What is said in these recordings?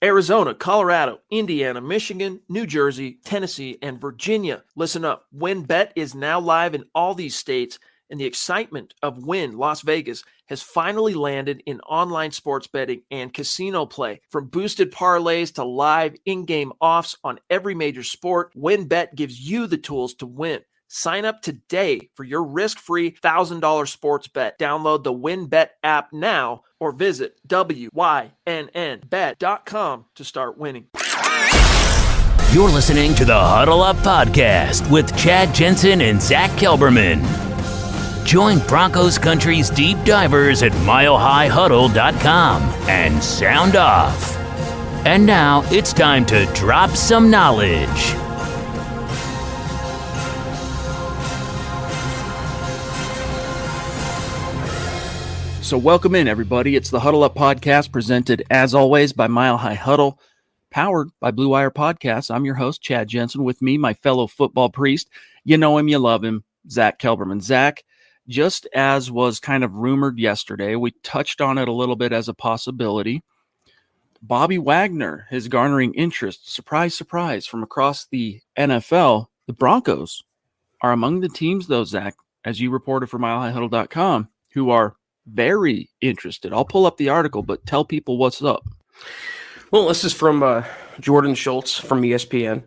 Arizona, Colorado, Indiana, Michigan, New Jersey, Tennessee, and Virginia. Listen up. WynnBET is now live in all these states, and the excitement of Wynn Las Vegas has finally landed in online sports betting and casino play. From boosted parlays to live in-game offs on every major sport, WynnBET gives you the tools to win. Sign up today for your risk-free $1,000 sports bet. Download the WynnBET app now or visit wynnbet.com to start winning. You're listening to the Huddle Up Podcast with Chad Jensen and Zack Kelberman. Join Broncos Country's deep divers at milehighhuddle.com and sound off. And now it's time to drop some knowledge. So welcome in, everybody. It's the Huddle Up Podcast, presented, as always, by Mile High Huddle, powered by Blue Wire Podcasts. I'm your host, Chad Jensen. With me, my fellow football priest. You know him, you love him, Zack Kelberman. Zack, just as was kind of rumored yesterday, we touched on it a little bit as a possibility. Bobby Wagner is garnering interest, surprise, surprise, from across the NFL. The Broncos are among the teams, though, Zack, as you reported for milehighhuddle.com, who are very interested. I'll pull up the article, but tell people what's up. Well, this is from Jordan Schultz from ESPN.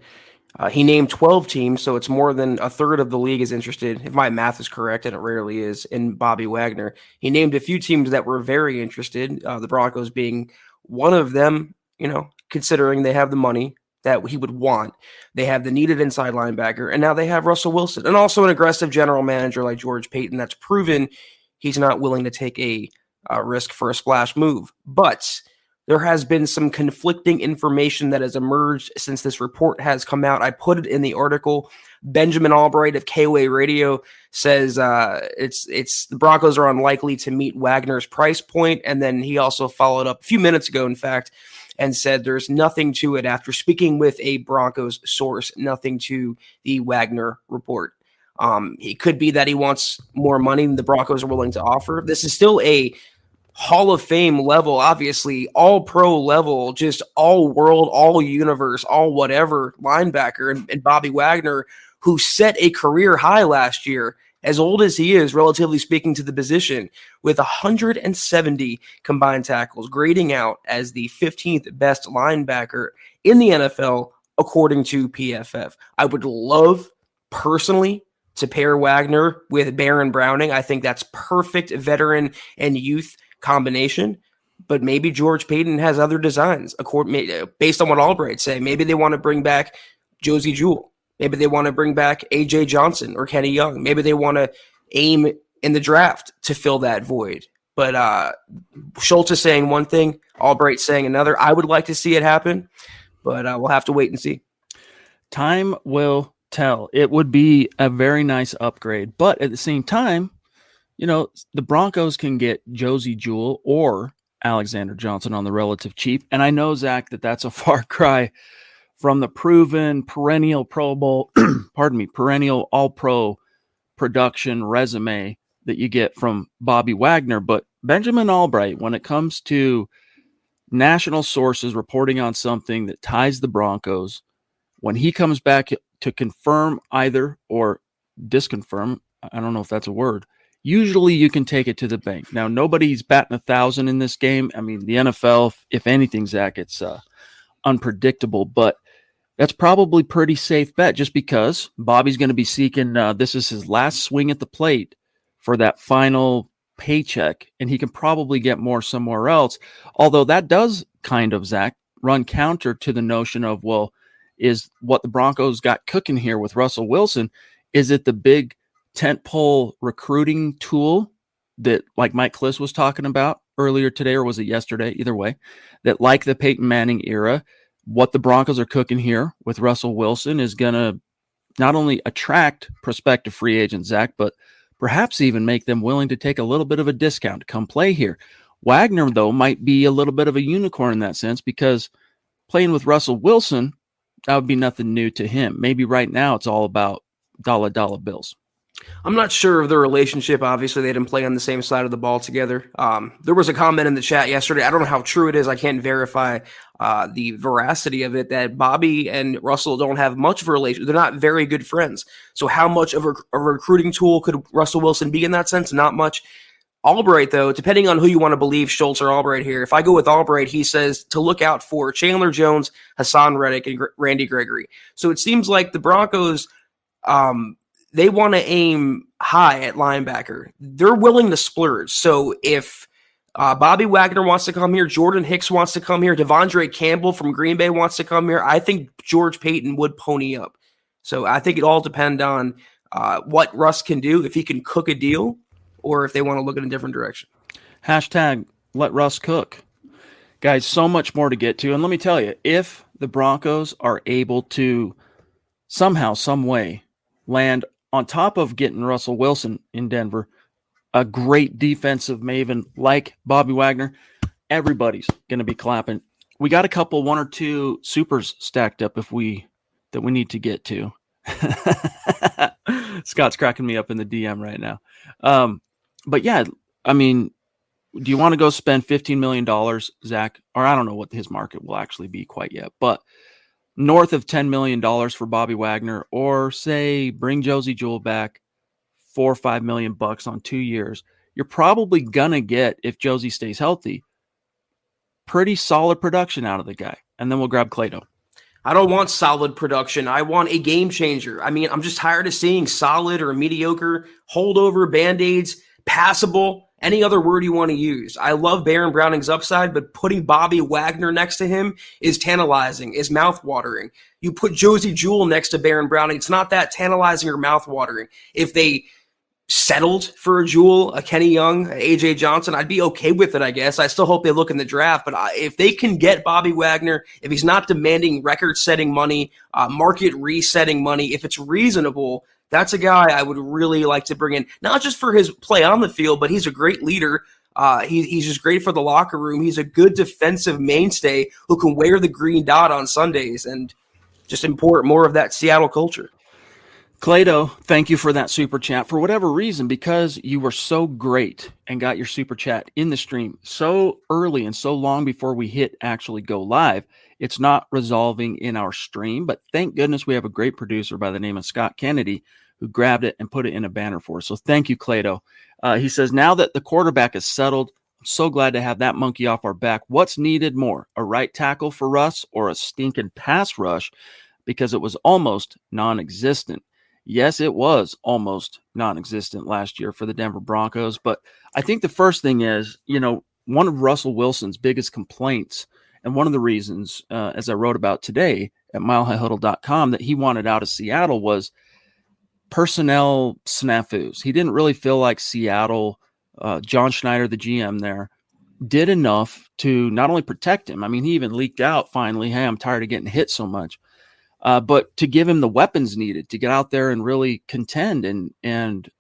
He named 12 teams, so it's more than a third of the league is interested, if my math is correct, and it rarely is, in Bobby Wagner. He named a few teams that were very interested, the Broncos being one of them, considering they have the money that he would want. They have the needed inside linebacker, and now they have Russell Wilson, and also an aggressive general manager like George Paton that's proven he's not willing to take a risk for a splash move. But there has been some conflicting information that has emerged since this report has come out. I put it in the article. Benjamin Albright of KOA Radio says it's the Broncos are unlikely to meet Wagner's price point. And then he also followed up a few minutes ago, in fact, and said there's nothing to it after speaking with a Broncos source, nothing to the Wagner report. It could be that he wants more money than the Broncos are willing to offer. This is still a Hall of Fame level, obviously, all pro level, just all world, all universe, all whatever linebacker. And Bobby Wagner, who set a career high last year, as old as he is, relatively speaking, to the position, with 170 combined tackles, grading out as the 15th best linebacker in the NFL, according to PFF. I would love, personally, to pair Wagner with Baron Browning. I think that's perfect veteran and youth combination, but maybe George Paton has other designs based on what Albright say. Maybe they want to bring back Josie Jewell. Maybe they want to bring back AJ Johnson or Kenny Young. Maybe they want to aim in the draft to fill that void. But Schultz is saying one thing, Albright saying another. I would like to see it happen, but we'll have to wait and see. Time will tell. It would be a very nice upgrade, but at the same time, the Broncos can get Josie Jewell or Alexander Johnson on the relative cheap. And I know, Zack, that's a far cry from the proven perennial Pro Bowl, perennial All-Pro production resume that you get from Bobby Wagner. But Benjamin Albright, when it comes to national sources reporting on something that ties the Broncos, when he comes back to confirm either or disconfirm, I don't know if that's a word, usually you can take it to the bank. Now, nobody's batting 1,000 in this game. I mean, the NFL, if anything, Zack, it's unpredictable, but that's probably pretty safe bet just because Bobby's going to be seeking, this is his last swing at the plate for that final paycheck, and he can probably get more somewhere else. Although that does kind of, Zack, run counter to the notion of, well, is what the Broncos got cooking here with Russell Wilson, is it the big tentpole recruiting tool that, like Mike Kliss was talking about earlier today, or was it yesterday? Either way, that like the Peyton Manning era, what the Broncos are cooking here with Russell Wilson is going to not only attract prospective free agents, Zack, but perhaps even make them willing to take a little bit of a discount to come play here. Wagner, though, might be a little bit of a unicorn in that sense because playing with Russell Wilson, that would be nothing new to him. Maybe right now it's all about dollar bills. I'm not sure of their relationship. Obviously, they didn't play on the same side of the ball together. There was a comment in the chat yesterday. I don't know how true it is. I can't verify the veracity of it, that Bobby and Russell don't have much of a relation. They're not very good friends. So how much of a recruiting tool could Russell Wilson be in that sense? Not much. Albright, though, depending on who you want to believe, Schultz or Albright here, if I go with Albright, he says to look out for Chandler Jones, Hassan Reddick, and Randy Gregory. So it seems like the Broncos, they want to aim high at linebacker. They're willing to splurge. So if Bobby Wagner wants to come here, Jordan Hicks wants to come here, Devondre Campbell from Green Bay wants to come here, I think George Paton would pony up. So I think it all depends on what Russ can do, if he can cook a deal, or if they want to look in a different direction. Hashtag let Russ cook. Guys, so much more to get to. And let me tell you, if the Broncos are able to somehow, some way land on top of getting Russell Wilson in Denver, a great defensive maven like Bobby Wagner, everybody's going to be clapping. We got a couple, one or two supers stacked up that we need to get to. Scott's cracking me up in the DM right now. But yeah, I mean, do you want to go spend $15 million, Zach? Or I don't know what his market will actually be quite yet, but north of $10 million for Bobby Wagner, or say bring Josie Jewell back, $4 or $5 million on 2 years. You're probably gonna get, if Josie stays healthy, pretty solid production out of the guy. And then we'll grab Clayton. I don't want solid production. I want a game changer. I mean, I'm just tired of seeing solid or mediocre, holdover, band-aids, passable, any other word you want to use. I love Baron Browning's upside, but putting Bobby Wagner next to him is tantalizing, is mouthwatering. You put Josie Jewell next to Baron Browning, it's not that tantalizing or mouthwatering. If they settled for a Jewell, a Kenny Young, a AJ Johnson, I'd be okay with it, I guess. I still hope they look in the draft, but if they can get Bobby Wagner, if he's not demanding record-setting money, market resetting money, if it's reasonable, that's a guy I would really like to bring in, not just for his play on the field, but he's a great leader. He's just great for the locker room. He's a good defensive mainstay who can wear the green dot on Sundays and just import more of that Seattle culture. Clayto, thank you for that super chat. For whatever reason, because you were so great and got your super chat in the stream so early and so long before we hit actually go live, it's not resolving in our stream. But thank goodness we have a great producer by the name of Scott Kennedy who grabbed it and put it in a banner for us. So thank you, Clayto. He says, now that the quarterback is settled, I'm so glad to have that monkey off our back. What's needed more, a right tackle for us or a stinking pass rush? Because it was almost non-existent. Yes, it was almost non-existent last year for the Denver Broncos. But I think the first thing is, one of Russell Wilson's biggest complaints, and one of the reasons, as I wrote about today at milehighhuddle.com, that he wanted out of Seattle was personnel snafus. He didn't really feel like Seattle, John Schneider, the GM there, did enough to not only protect him. I mean, he even leaked out finally, hey, I'm tired of getting hit so much. But to give him the weapons needed to get out there and really contend and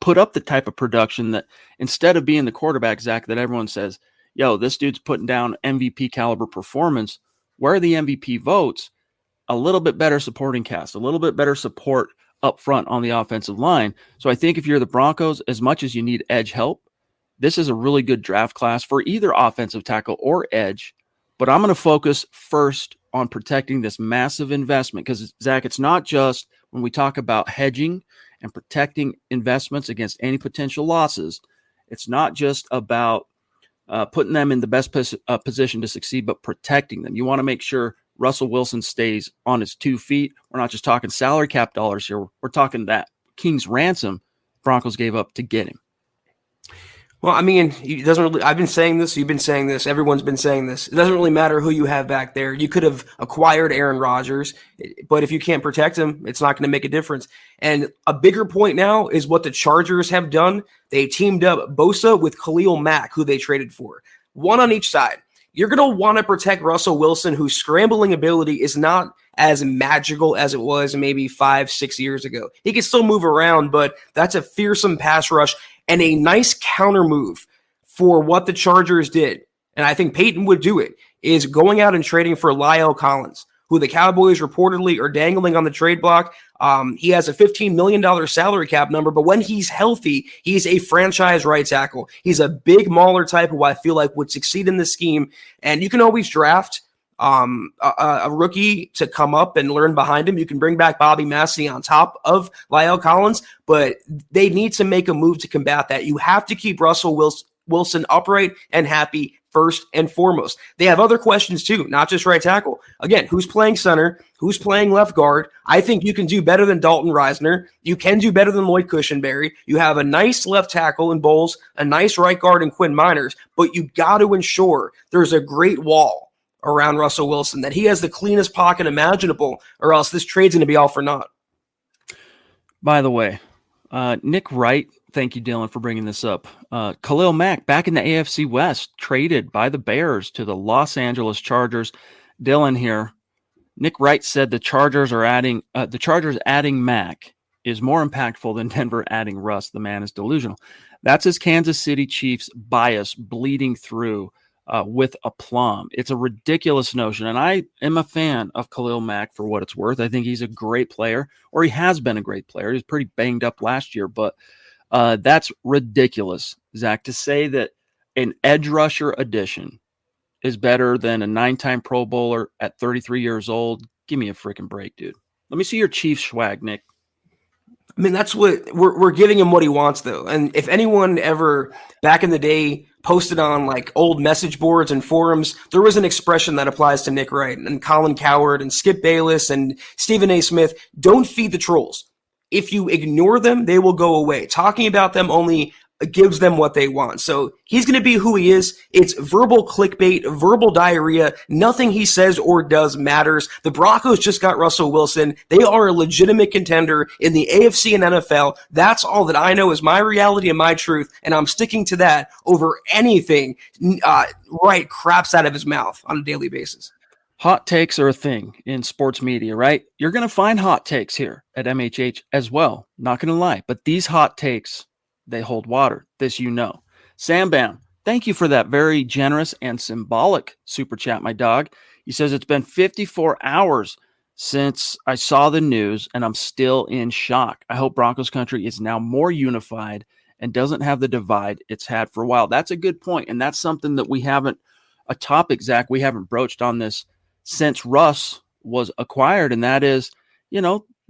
put up the type of production that instead of being the quarterback, Zach, that everyone says, yo, this dude's putting down MVP caliber performance, where are the MVP votes? A little bit better supporting cast, a little bit better support up front on the offensive line. So I think if you're the Broncos, as much as you need edge help, this is a really good draft class for either offensive tackle or edge. But I'm going to focus first on protecting this massive investment because, Zach, it's not just when we talk about hedging and protecting investments against any potential losses. It's not just about putting them in the best position to succeed, but protecting them. You want to make sure Russell Wilson stays on his 2 feet. We're not just talking salary cap dollars here. We're talking that king's ransom Broncos gave up to get him. Well, I mean, it doesn't really. I've been saying this. You've been saying this. Everyone's been saying this. It doesn't really matter who you have back there. You could have acquired Aaron Rodgers, but if you can't protect him, it's not going to make a difference. And a bigger point now is what the Chargers have done. They teamed up Bosa with Khalil Mack, who they traded for. One on each side. You're going to want to protect Russell Wilson, whose scrambling ability is not as magical as it was maybe 5-6 years ago. He can still move around, but that's a fearsome pass rush and a nice counter move for what the Chargers did. And I think Peyton would do it, is going out and trading for Lyle Collins, who the Cowboys reportedly are dangling on the trade block. He has a $15 million salary cap number, but when he's healthy, he's a franchise right tackle. He's a big mauler type who I feel like would succeed in this scheme. And you can always draft a rookie to come up and learn behind him. You can bring back Bobby Massey on top of Lyle Collins, but they need to make a move to combat that. You have to keep Russell Wilson upright and happy first and foremost. They have other questions too, not just right tackle. Again, who's playing center? Who's playing left guard? I think you can do better than Dalton Reisner. You can do better than Lloyd Cushenberry. You have a nice left tackle in Bowles, a nice right guard in Quinn Miners, but you got to ensure there's a great wall around Russell Wilson, that he has the cleanest pocket imaginable, or else this trade's going to be all for naught. By the way, Nick Wright, thank you, Dylan, for bringing this up. Khalil Mack, back in the AFC West, traded by the Bears to the Los Angeles Chargers. Dylan here. Nick Wright said the Chargers adding Mack is more impactful than Denver adding Russ. The man is delusional. That's his Kansas City Chiefs bias bleeding through with aplomb. It's a ridiculous notion, and I am a fan of Khalil Mack for what it's worth. I think he's a great player, or he has been a great player. He was pretty banged up last year, but that's ridiculous, Zach, to say that an edge rusher addition is better than a 9-time Pro Bowler at 33 years old. Give me a freaking break, dude. Let me see your Chiefs swag, Nick. I mean, that's what we're giving him what he wants, though. And if anyone ever back in the day posted on like old message boards and forums, there was an expression that applies to Nick Wright and Colin Cowherd and Skip Bayless and Stephen A. Smith. Don't feed the trolls. If you ignore them, they will go away. Talking about them only gives them what they want. So he's going to be who he is. It's verbal clickbait, verbal diarrhea. Nothing he says or does matters. The Broncos just got Russell Wilson. They are a legitimate contender in the AFC and NFL. That's all that I know is my reality and my truth, and I'm sticking to that over anything Wright craps out of his mouth on a daily basis. Hot takes are a thing in sports media, right? You're going to find hot takes here at MHH as well. Not going to lie, but these hot takes, they hold water. This you know. Sam Bam, thank you for that very generous and symbolic super chat, my dog. He says it's been 54 hours since I saw the news, and I'm still in shock. I hope Broncos country is now more unified and doesn't have the divide it's had for a while. That's a good point, and that's something that we haven't, a topic, Zach, we haven't broached on this since Russ was acquired, and that is,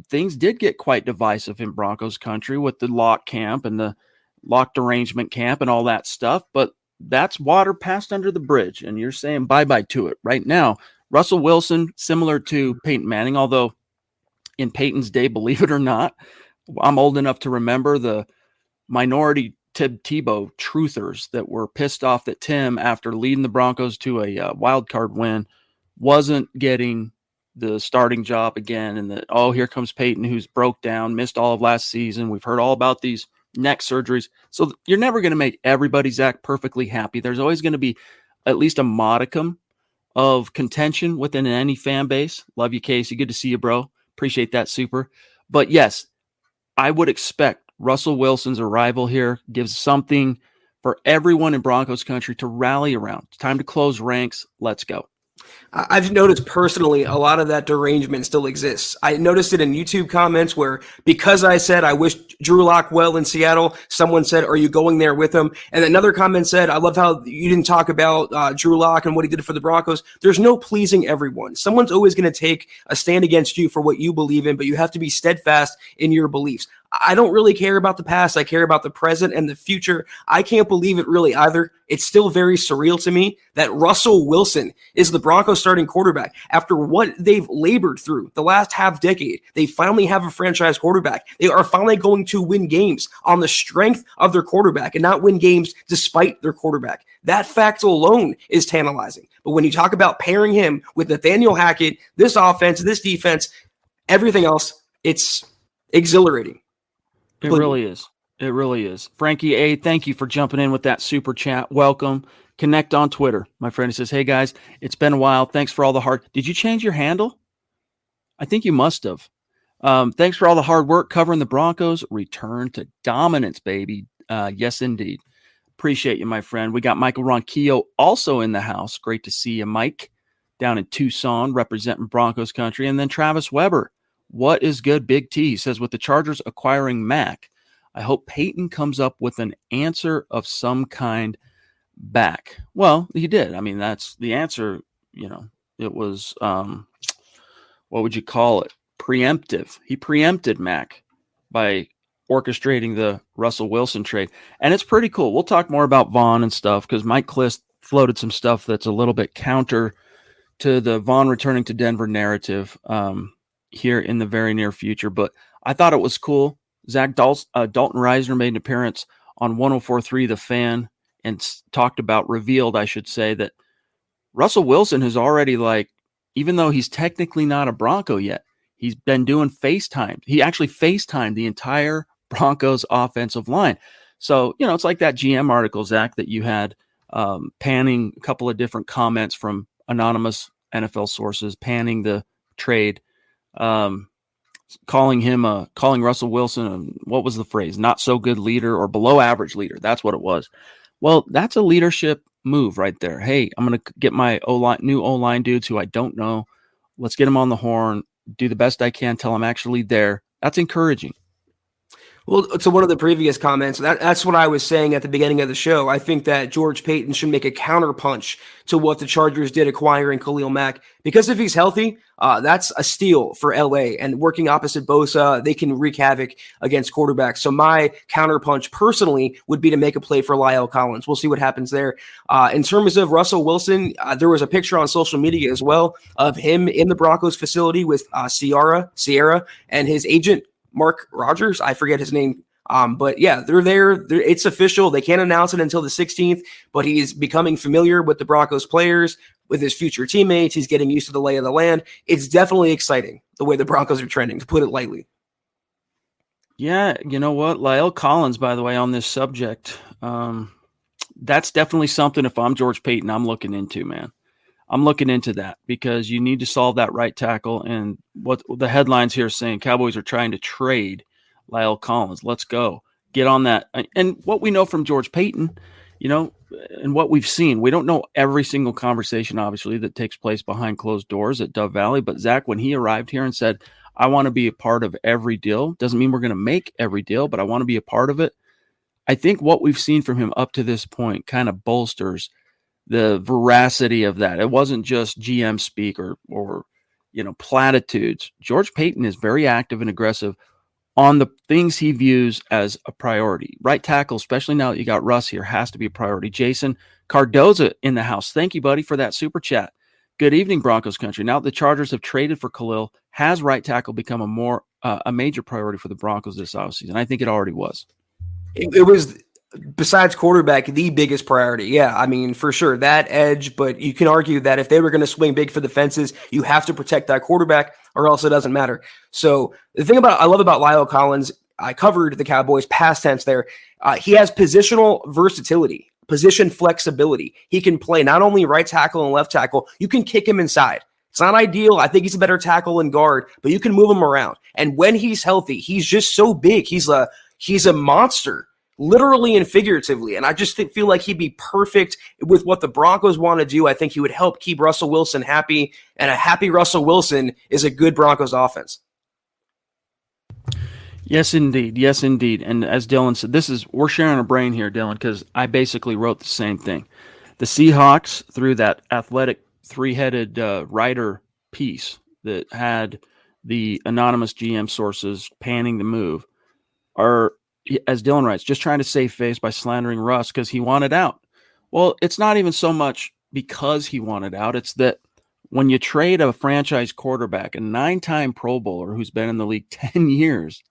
things did get quite divisive in Broncos country with the lock camp and the locked arrangement camp and all that stuff, but that's water passed under the bridge, and you're saying bye-bye to it right now. Russell Wilson, similar to Peyton Manning, although in Peyton's day, believe it or not, I'm old enough to remember the minority Tim Tebow truthers that were pissed off that Tim, after leading the Broncos to a wild card win, wasn't getting the starting job again, and that, here comes Peyton, who's broke down, missed all of last season. We've heard all about these neck surgeries. So you're never going to make everybody, Zach, perfectly happy. There's always going to be at least a modicum of contention within any fan base. Love you, Casey. Good to see you, bro. Appreciate that, super. But yes, I would expect Russell Wilson's arrival here gives something for everyone in Broncos country to rally around. It's time to close ranks. Let's go. I've noticed personally a lot of that derangement still exists. I noticed it in YouTube comments where, because I said I wish Drew Lock well in Seattle, someone said, "Are you going there with him?" And another comment said, "I love how you didn't talk about Drew Lock and what he did for the Broncos." There's no pleasing everyone. Someone's always going to take a stand against you for what you believe in, but you have to be steadfast in your beliefs. I don't really care about the past. I care about the present and the future. I can't believe it really either. It's still very surreal to me that Russell Wilson is the Broncos starting quarterback. After what they've labored through the last half decade, they finally have a franchise quarterback. They are finally going to win games on the strength of their quarterback and not win games despite their quarterback. That fact alone is tantalizing. But when you talk about pairing him with Nathaniel Hackett, this offense, this defense, everything else, it's exhilarating. It really is. It really is. Frankie A., thank you for jumping in with that super chat. Welcome. Connect on Twitter. My friend, he says, "Hey guys, it's been a while. Thanks for all the hard." Did you change your handle? I think you must have. Thanks for all the hard work covering the Broncos. Return to dominance, baby. Yes, indeed. Appreciate you, my friend. We got Michael Ronquillo also in the house. Great to see you, Mike. down in Tucson representing Broncos country. And then Travis Weber, what is good, Big T? He says, with the Chargers acquiring Mac, I hope Peyton comes up with an answer of some kind back. Well, he did. I mean, that's the answer. It was, what would you call it? Preemptive. He preempted Mac by orchestrating the Russell Wilson trade. And it's pretty cool. We'll talk more about Vaughn and stuff because Mike Kliss floated some stuff that's a little bit counter to the Vaughn returning to Denver narrative here in the very near future. But I thought it was cool. Dalton Reisner made an appearance on 104.3 The Fan and revealed, I should say, that Russell Wilson has already, even though he's technically not a Bronco yet, he's been doing FaceTime. He actually FaceTimed the entire Broncos offensive line. So, it's like that GM article, Zach, that you had panning a couple of different comments from anonymous NFL sources, panning the trade, calling Russell Wilson, what was the phrase? Not so good leader or below average leader. That's what it was. Well, that's a leadership move right there. Hey, I'm going to get my new O-line dudes who I don't know. Let's get them on the horn, do the best I can till I'm actually there. That's encouraging. Well, to one of the previous comments, that's what I was saying at the beginning of the show. I think that George Paton should make a counterpunch to what the Chargers did acquiring Khalil Mack. Because if he's healthy, that's a steal for LA. And working opposite Bosa, they can wreak havoc against quarterbacks. So my counterpunch personally would be to make a play for Lyle Collins. We'll see what happens there. In terms of Russell Wilson, there was a picture on social media as well of him in the Broncos facility with Sierra and his agent, Mark Rogers, I forget his name. But yeah, they're there. It's official. They can't announce it until the 16th, but he's becoming familiar with the Broncos players, with his future teammates. He's getting used to the lay of the land. It's definitely exciting the way the Broncos are trending, to put it lightly. Yeah, you know what? Lyle Collins, by the way, on this subject, that's definitely something, if I'm George Paton, I'm looking into, man. I'm looking into that because you need to solve that right tackle. And what the headlines here saying, Cowboys are trying to trade Lyle Collins. Let's go. Get on that. And what we know from George Paton, and what we've seen, we don't know every single conversation, obviously, that takes place behind closed doors at Dove Valley. But Zach, when he arrived here and said, I want to be a part of every deal, doesn't mean we're going to make every deal, but I want to be a part of it. I think what we've seen from him up to this point kind of bolsters the veracity of that. It wasn't just GM speak or platitudes. George Paton is very active and aggressive on the things he views as a priority. Right tackle, especially now that you got Russ here, has to be a priority. Jason Cardoza in the house. Thank you, buddy, for that super chat. Good evening, Broncos country. Now that the Chargers have traded for Khalil, has right tackle become a major priority for the Broncos this offseason? I think it already was. It was, besides quarterback, the biggest priority. Yeah, I mean, for sure, that edge, but you can argue that if they were going to swing big for the fences, you have to protect that quarterback or else it doesn't matter. So the thing I love about Lyle Collins, I covered the Cowboys past tense there. He has positional versatility, position flexibility. He can play not only right tackle and left tackle, you can kick him inside. It's not ideal. I think he's a better tackle and guard, but you can move him around. And when he's healthy, he's just so big. He's a monster, literally and figuratively. And I just feel like he'd be perfect with what the Broncos want to do. I think he would help keep Russell Wilson happy, and a happy Russell Wilson is a good Broncos offense. Yes, indeed. Yes, indeed. And as Dylan said, we're sharing a brain here, Dylan, because I basically wrote the same thing. The Seahawks, through that athletic three-headed writer piece that had the anonymous GM sources panning the move, are, as Dylan writes, just trying to save face by slandering Russ because he wanted out. Well, it's not even so much because he wanted out. It's that when you trade a franchise quarterback, a 9-time Pro Bowler who's been in the league 10 years,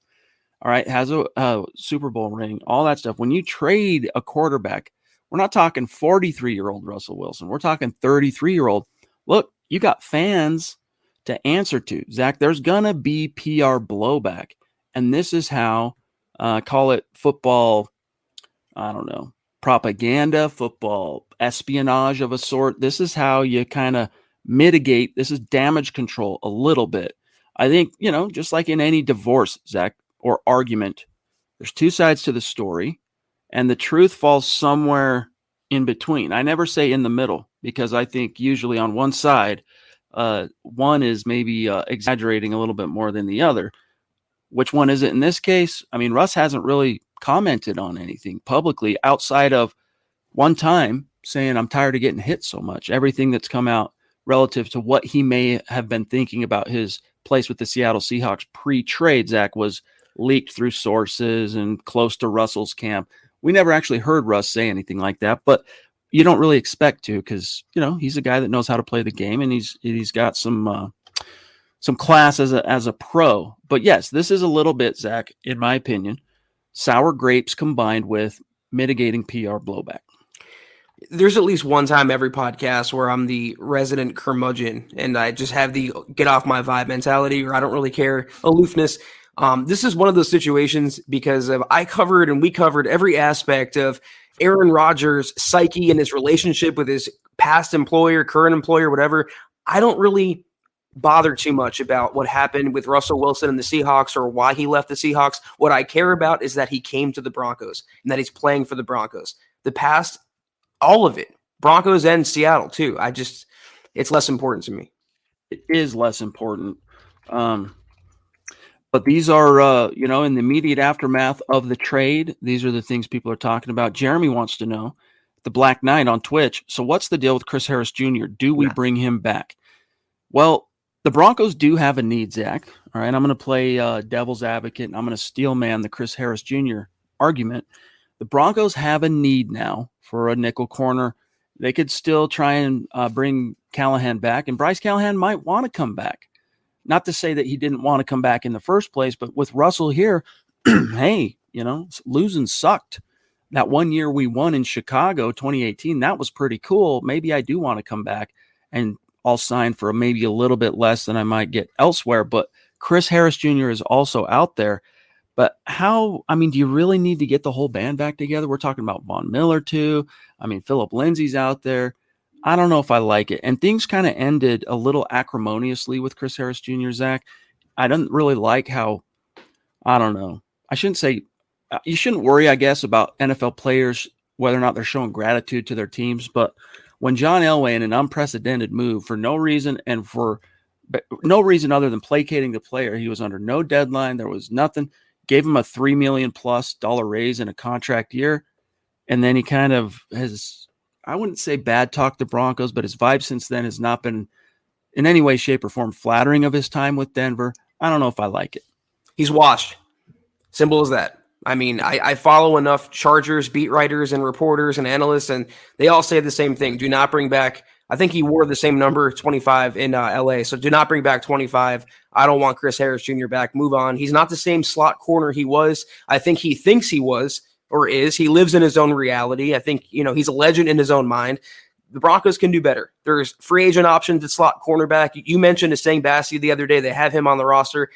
all right, has a Super Bowl ring, all that stuff. When you trade a quarterback, we're not talking 43-year-old Russell Wilson. We're talking 33-year-old. Look, you got fans to answer to. Zach, there's going to be PR blowback. And this is how, call it football, I don't know, propaganda, football espionage of a sort. This is how you kind of mitigate. This is damage control a little bit. I think, just like in any divorce, Zach, or argument, there's two sides to the story, and the truth falls somewhere in between. I never say in the middle, because I think usually on one side, one is maybe exaggerating a little bit more than the other. Which one is it in this case? I mean, Russ hasn't really commented on anything publicly outside of one time saying, I'm tired of getting hit so much. Everything that's come out relative to what he may have been thinking about his place with the Seattle Seahawks pre-trade, Zach, was leaked through sources and close to Russell's camp. We never actually heard Russ say anything like that, but you don't really expect to, because, you know, he's a guy that knows how to play the game, and he's got some class as a pro. But yes, this is a little bit, Zach, in my opinion, sour grapes combined with mitigating PR blowback. There's at least one time every podcast where I'm the resident curmudgeon and I just have the get off my vibe mentality, or I don't really care aloofness. This is one of those situations because we covered every aspect of Aaron Rodgers' psyche and his relationship with his past employer, current employer, whatever. I don't really bother too much about what happened with Russell Wilson and the Seahawks or why he left the Seahawks. What I care about is that he came to the Broncos and that he's playing for the Broncos. The past, all of it, Broncos and Seattle too. It's less important to me. It is less important. But these are, in the immediate aftermath of the trade, these are the things people are talking about. Jeremy wants to know, the Black Knight on Twitch, so what's the deal with Chris Harris Jr.? Do we bring him back? Well, the Broncos do have a need, Zach. All right, I'm going to play devil's advocate, and I'm going to steel man the Chris Harris Jr. argument. The Broncos have a need now for a nickel corner. They could still try and bring Callahan back, and Bryce Callahan might want to come back. Not to say that he didn't want to come back in the first place, but with Russell here, hey, losing sucked. That 1 year we won in Chicago, 2018, that was pretty cool. Maybe I do want to come back, and I'll sign for maybe a little bit less than I might get elsewhere. But Chris Harris Jr. is also out there. But do you really need to get the whole band back together? We're talking about Von Miller too. Philip Lindsay's out there. I don't know if I like it. And things kind of ended a little acrimoniously with Chris Harris Jr., Zach. I don't really like how, I don't know. I shouldn't say, you shouldn't worry, I guess, about NFL players, whether or not they're showing gratitude to their teams. But when John Elway, in an unprecedented move for no reason and for no reason other than placating the player, he was under no deadline. There was nothing. Gave him a $3 million+ raise in a contract year. And then he kind of has, I wouldn't say bad talk the Broncos, but his vibe since then has not been in any way, shape, or form flattering of his time with Denver. I don't know if I like it. He's washed. Simple as that. I follow enough Chargers beat writers and reporters and analysts, and they all say the same thing. Do not bring back, I think he wore the same number, 25 in LA. So do not bring back 25. I don't want Chris Harris Jr. back. Move on. He's not the same slot corner he was. I think he thinks he was or is. He lives in his own reality. I think, he's a legend in his own mind. The Broncos can do better. There's free agent options at slot cornerback. You mentioned Essang Bassey the other day. They have him on the roster.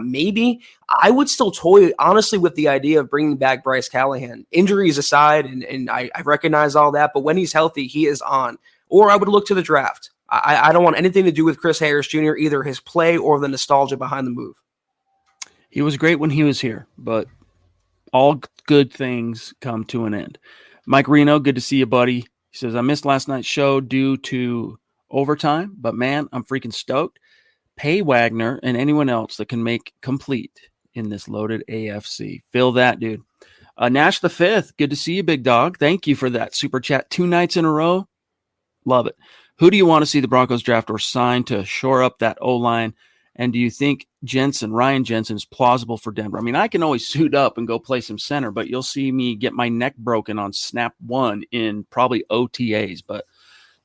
Maybe I would still toy, honestly, with the idea of bringing back Bryce Callahan. Injuries aside, and I recognize all that, but when he's healthy, he is on. Or I would look to the draft. I don't want anything to do with Chris Harris Jr., either his play or the nostalgia behind the move. He was great when he was here, but all good things come to an end. Mike Reno, good to see you, buddy. He says, I missed last night's show due to overtime, but man, I'm freaking stoked. Pay Wagner and anyone else that can make complete in this loaded AFC. Feel that, dude. Nash the Fifth, good to see you, big dog. Thank you for that super chat 2 nights in a row. Love it. Who do you want to see the Broncos draft or sign to shore up that O-line? And do you think Ryan Jensen is plausible for Denver? I can always suit up and go play some center, but you'll see me get my neck broken on snap 1 in probably OTAs. But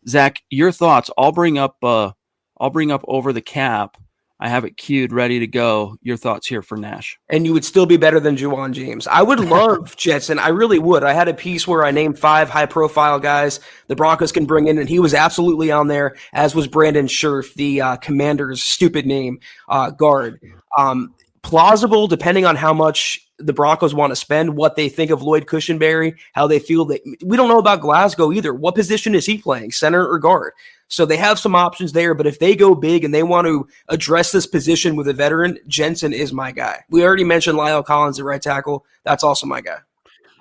Zach, your thoughts? I'll bring up over the cap. I have it queued, ready to go. Your thoughts here for Nash. And you would still be better than Juwan James. I would love Jensen. I really would. I had a piece where I named 5 high-profile guys the Broncos can bring in, and he was absolutely on there, as was Brandon Scherf, the Commander's stupid name, guard. Plausible, depending on how much the Broncos want to spend, what they think of Lloyd Cushenberry, how they feel. We don't know about Glasgow either. What position is he playing, center or guard? So they have some options there, but if they go big and they want to address this position with a veteran, Jensen is my guy. We already mentioned Lyle Collins at right tackle. That's also my guy.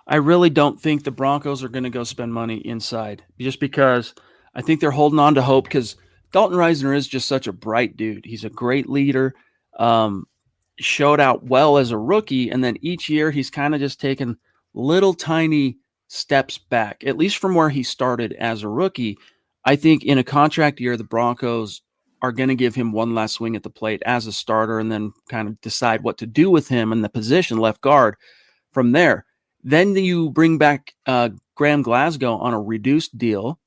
I really don't think the Broncos are going to go spend money inside, just because I think they're holding on to hope, because Dalton Reisner is just such a bright dude. He's a great leader. Showed out well as a rookie, and then each year he's kind of just taken little tiny steps back, at least from where he started as a rookie. I think in a contract year, the Broncos are going to give him one last swing at the plate as a starter and then kind of decide what to do with him in the position left guard from there. Then you bring back Graham Glasgow on a reduced deal.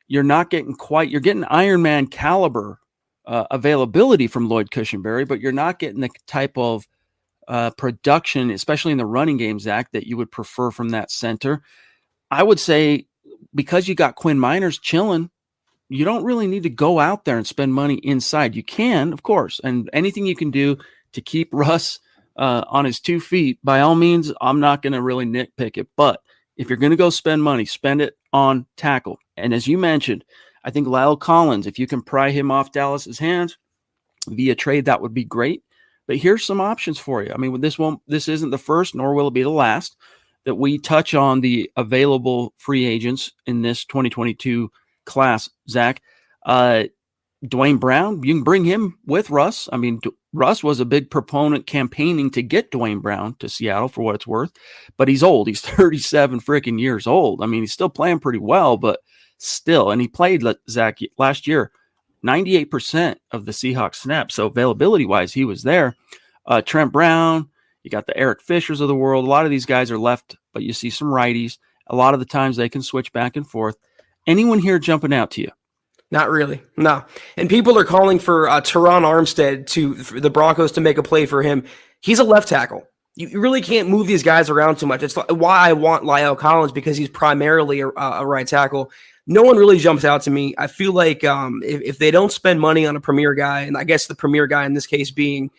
You're not getting you're getting Iron Man caliber availability from Lloyd Cushenberry, but you're not getting the type of production, especially in the running game, Zach, that you would prefer from that center. I would say because you got Quinn Miners chilling, you don't really need to go out there and spend money inside. You can, of course, and anything you can do to keep Russ on his 2 feet, by all means, I'm not going to really nitpick it. But if you're going to go spend money, spend it on tackle. And as you mentioned, I think Lyle Collins, if you can pry him off Dallas's hands via trade, that would be great. But here's some options for you. I mean, this isn't the first, nor will it be the last, that we touch on the available free agents in this 2022 class, Zach. Dwayne Brown, you can bring him with Russ. I mean, Russ was a big proponent campaigning to get Dwayne Brown to Seattle for what it's worth, but he's old. He's 37 freaking years old. I mean, he's still playing pretty well, but still, and he played, Zach, last year, 98% of the Seahawks snaps. So availability-wise, he was there. Trent Brown, you got the Eric Fishers of the world. A lot of these guys are left, but you see some righties. A lot of the times they can switch back and forth. Anyone here jumping out to you? Not really, no. And people are calling for Teron Armstead for the Broncos to make a play for him. He's a left tackle. You really can't move these guys around too much. It's why I want Lyle Collins, because he's primarily a right tackle. No one really jumps out to me. I feel like if they don't spend money on a premier guy, and I guess the premier guy in this case being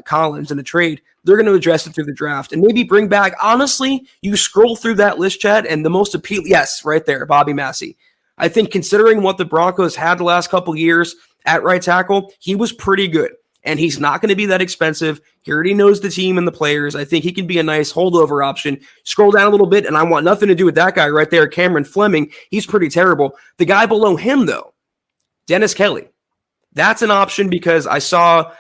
Collins in the trade, they're going to address it through the draft and maybe bring back. Honestly, you scroll through that list, Chad, and the most appealing, yes, right there, Bobby Massey. I think considering what the Broncos had the last couple years at right tackle, he was pretty good. And he's not going to be that expensive. He already knows the team and the players. I think he can be a nice holdover option. Scroll down a little bit, and I want nothing to do with that guy right there, Cameron Fleming. He's pretty terrible. The guy below him, though, Dennis Kelly. That's an option because I saw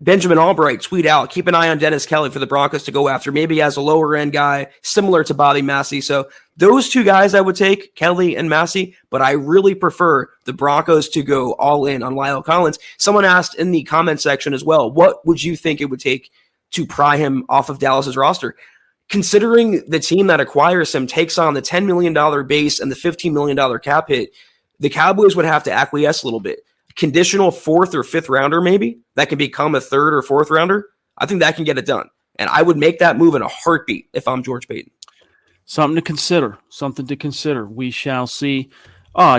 Benjamin Albright tweet out, keep an eye on Dennis Kelly for the Broncos to go after, maybe as a lower-end guy, similar to Bobby Massey. So those two guys I would take, Kelly and Massey, but I really prefer the Broncos to go all in on Lyle Collins. Someone asked in the comment section as well, what would you think it would take to pry him off of Dallas's roster? Considering the team that acquires him takes on the $10 million base and the $15 million cap hit, the Cowboys would have to acquiesce a little bit. Conditional 4th or 5th rounder, maybe that can become a 3rd or 4th rounder. I think that can get it done. And I would make that move in a heartbeat if I'm George Paton. Something to consider. We shall see.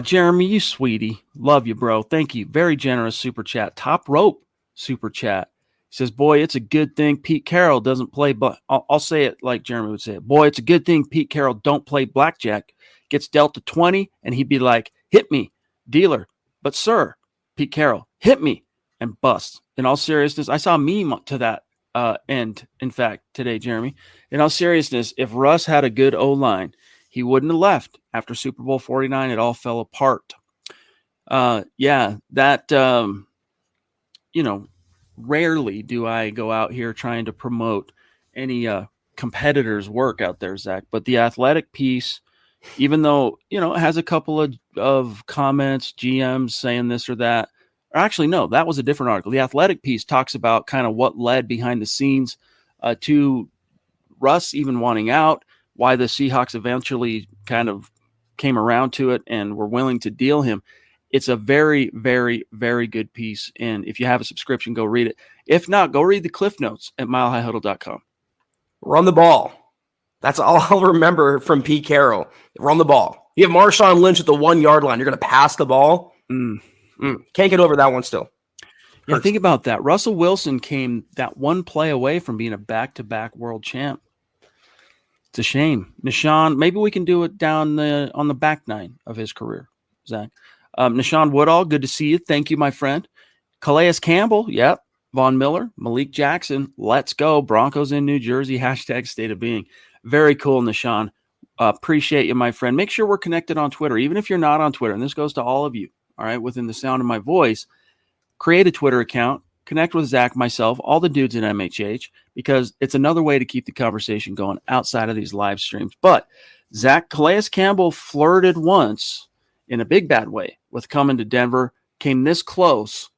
Jeremy, you sweetie. Love you, bro. Thank you. Very generous super chat. Top rope super chat. He says, boy, it's a good thing Pete Carroll doesn't play. But I'll say it like Jeremy would say it. Boy, it's a good thing Pete Carroll don't play blackjack. Gets dealt to 20 and he'd be like, hit me, dealer. But sir, Pete Carroll, hit me and bust. In all seriousness, I saw a meme to that end, in fact, today, Jeremy. In all seriousness, if Russ had a good O-line, he wouldn't have left. After Super Bowl 49, it all fell apart. Rarely do I go out here trying to promote any competitors' work out there, Zach. But the Athletic piece, even though, it has a couple of comments, GMs saying this or that. Or actually, no, that was a different article. The Athletic piece talks about kind of what led behind the scenes to Russ even wanting out, why the Seahawks eventually kind of came around to it and were willing to deal him. It's a very, very, very good piece. And if you have a subscription, go read it. If not, go read the Cliff Notes at milehighhuddle.com. Run the ball. That's all I'll remember from Pete Carroll. Run the ball. You have Marshawn Lynch at the 1 yard line. You're going to pass the ball. Can't get over that one still. Yeah, think about that. Russell Wilson came that one play away from being a back-to-back world champ. It's a shame. Nishan, maybe we can do it down on the back nine of his career, Zach. Nishan Woodall, good to see you. Thank you, my friend. Calais Campbell, yep. Vaughn Miller, Malik Jackson, let's go. Broncos in New Jersey, hashtag state of being. Very cool, Nishan. Appreciate you, my friend. Make sure we're connected on Twitter, even if you're not on Twitter. And this goes to all of you, all right, within the sound of my voice, create a Twitter account, connect with Zach, myself, all the dudes in MHH, because it's another way to keep the conversation going outside of these live streams. But Calais Campbell flirted once in a big bad way with coming to Denver, came this close.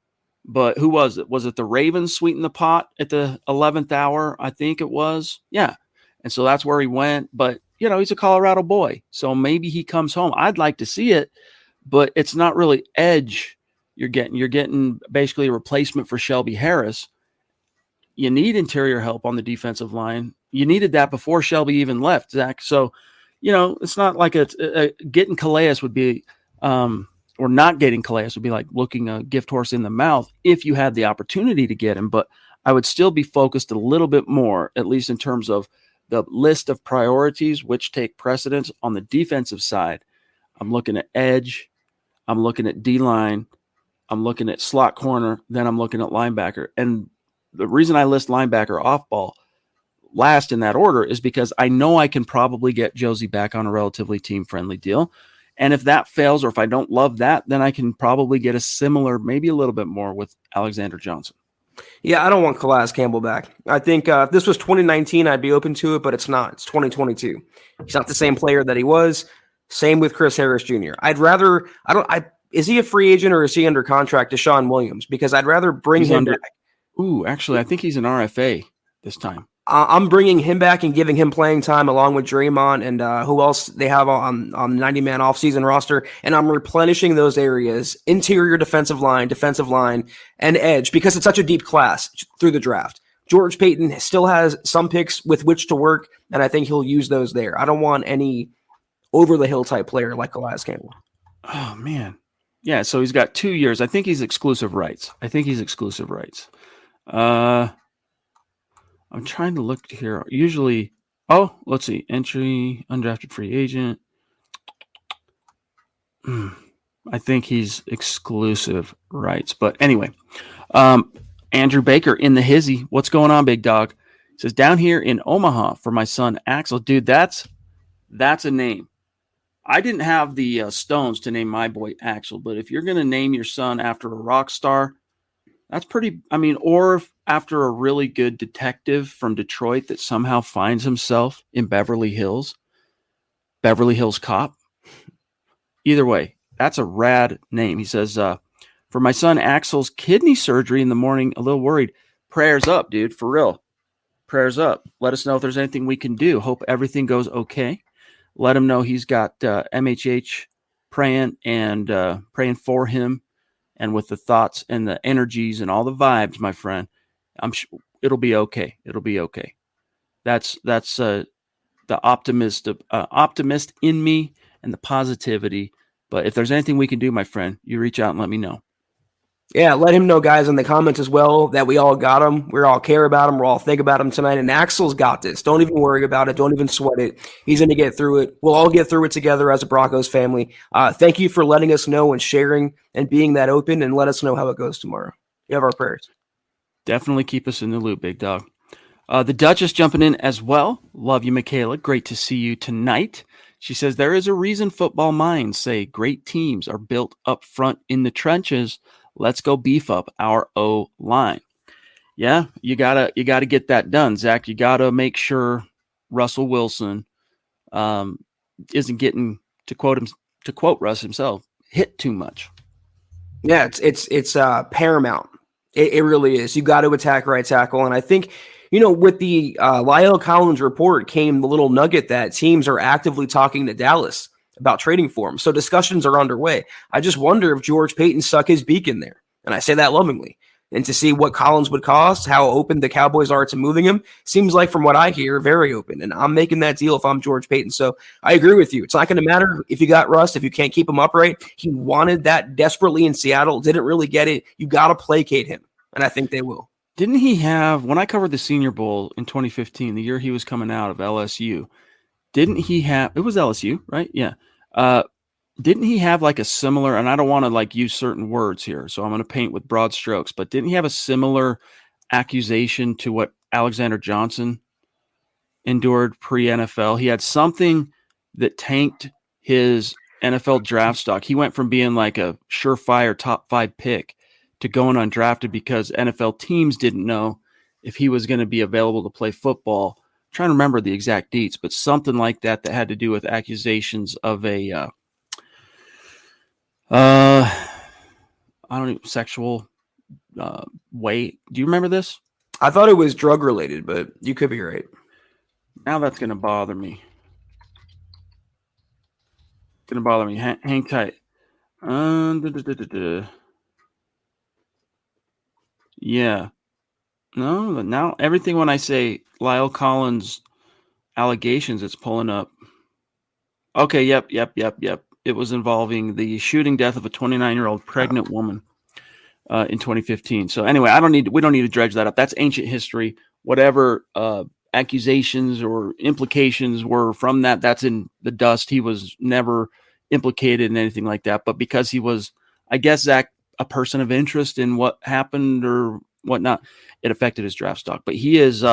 But who was it? Was it the Ravens sweetened the pot at the 11th hour? I think it was. Yeah. And so that's where he went. But, he's a Colorado boy. So maybe he comes home. I'd like to see it, but it's not really edge you're getting. You're getting basically a replacement for Shelby Harris. You need interior help on the defensive line. You needed that before Shelby even left, Zach. So, it's not like getting Calais would be or not getting Calais would be like looking a gift horse in the mouth if you had the opportunity to get him. But I would still be focused a little bit more, at least in terms of the list of priorities, which take precedence on the defensive side. I'm looking at edge. I'm looking at D-line. I'm looking at slot corner. Then I'm looking at linebacker. And the reason I list linebacker off ball last in that order is because I know I can probably get Josie back on a relatively team-friendly deal. And if that fails, or if I don't love that, then I can probably get a similar, maybe a little bit more with Alexander Johnson. Yeah, I don't want Calais Campbell back. I think if this was 2019, I'd be open to it, but it's not. It's 2022. He's not the same player that he was. Same with Chris Harris Jr. Is he a free agent or is he under contract to Sean Williams? Because I'd rather bring him back. Ooh, actually, I think he's an RFA this time. I'm bringing him back and giving him playing time along with Draymond and who else they have on the 90-man offseason roster. And I'm replenishing those areas, interior defensive line, and edge, because it's such a deep class through the draft. George Payton still has some picks with which to work, and I think he'll use those there. I don't want any over-the-hill type player like Calais Campbell. Oh, man. Yeah, so he's got 2 years. I think he's exclusive rights. I'm trying to look here. Usually, let's see. Entry, undrafted free agent. I think he's exclusive rights. But anyway, Andrew Baker in the hizzy. What's going on, big dog? He says, down here in Omaha for my son, Axel. Dude, that's a name. I didn't have the stones to name my boy Axel, but if you're going to name your son after a rock star, that's pretty, or after a really good detective from Detroit that somehow finds himself in Beverly Hills Cop. Either way, that's a rad name. He says, for my son Axel's kidney surgery in the morning, a little worried. Prayers up, dude, for real. Prayers up. Let us know if there's anything we can do. Hope everything goes okay. Let him know he's got MHH praying and praying for him. And with the thoughts and the energies and all the vibes, my friend, I'm sure it'll be okay. It'll be okay. That's the optimist in me and the positivity. But if there's anything we can do, my friend, you reach out and let me know. Yeah, let him know, guys, in the comments as well, that we all got him. We all care about him. We're all think about him tonight. And Axel's got this. Don't even worry about it. Don't even sweat it. He's going to get through it. We'll all get through it together as a Broncos family. Thank you for letting us know and sharing and being that open, and let us know how it goes tomorrow. You have our prayers. Definitely keep us in the loop, big dog. The Duchess jumping in as well. Love you, Michaela. Great to see you tonight. She says, there is a reason football minds say great teams are built up front in the trenches. Let's go beef up our O-line. Yeah, you gotta get that done, Zach. You gotta make sure Russell Wilson isn't getting, to quote Russ himself, hit too much. Yeah, it's paramount. It really is. You got to attack right tackle, and I think, with the Lyle Collins report came the little nugget that teams are actively talking to Dallas about trading for him. So discussions are underway. I just wonder if George Payton stuck his beak in there. And I say that lovingly. And to see what Collins would cost, how open the Cowboys are to moving him, seems like, from what I hear, very open. And I'm making that deal if I'm George Payton. So I agree with you. It's not going to matter if you got Russ, if you can't keep him upright. He wanted that desperately in Seattle, didn't really get it. You got to placate him. And I think they will. Didn't he have, when I covered the Senior Bowl in 2015, the year he was coming out of LSU, didn't he have, it was LSU, right? Yeah. Didn't he have like a similar, and I don't want to like use certain words here, so I'm going to paint with broad strokes, but didn't he have a similar accusation to what Alexander Johnson endured pre-NFL? He had something that tanked his NFL draft stock. He went from being like a surefire top 5 pick to going undrafted because NFL teams didn't know if he was going to be available to play football. I'm trying to remember the exact dates, but something like that had to do with accusations of a sexual way. Do you remember this? I thought it was drug related, but you could be right. Now that's going to bother me. Hang tight. Yeah. No, now everything when I say Lyle Collins allegations, it's pulling up. Okay, yep. It was involving the shooting death of a 29-year-old pregnant woman in 2015. So anyway, we don't need to dredge that up. That's ancient history. Whatever accusations or implications were from that, that's in the dust. He was never implicated in anything like that. But because he was, I guess, Zach, a person of interest in what happened or whatnot, it affected his draft stock. But he is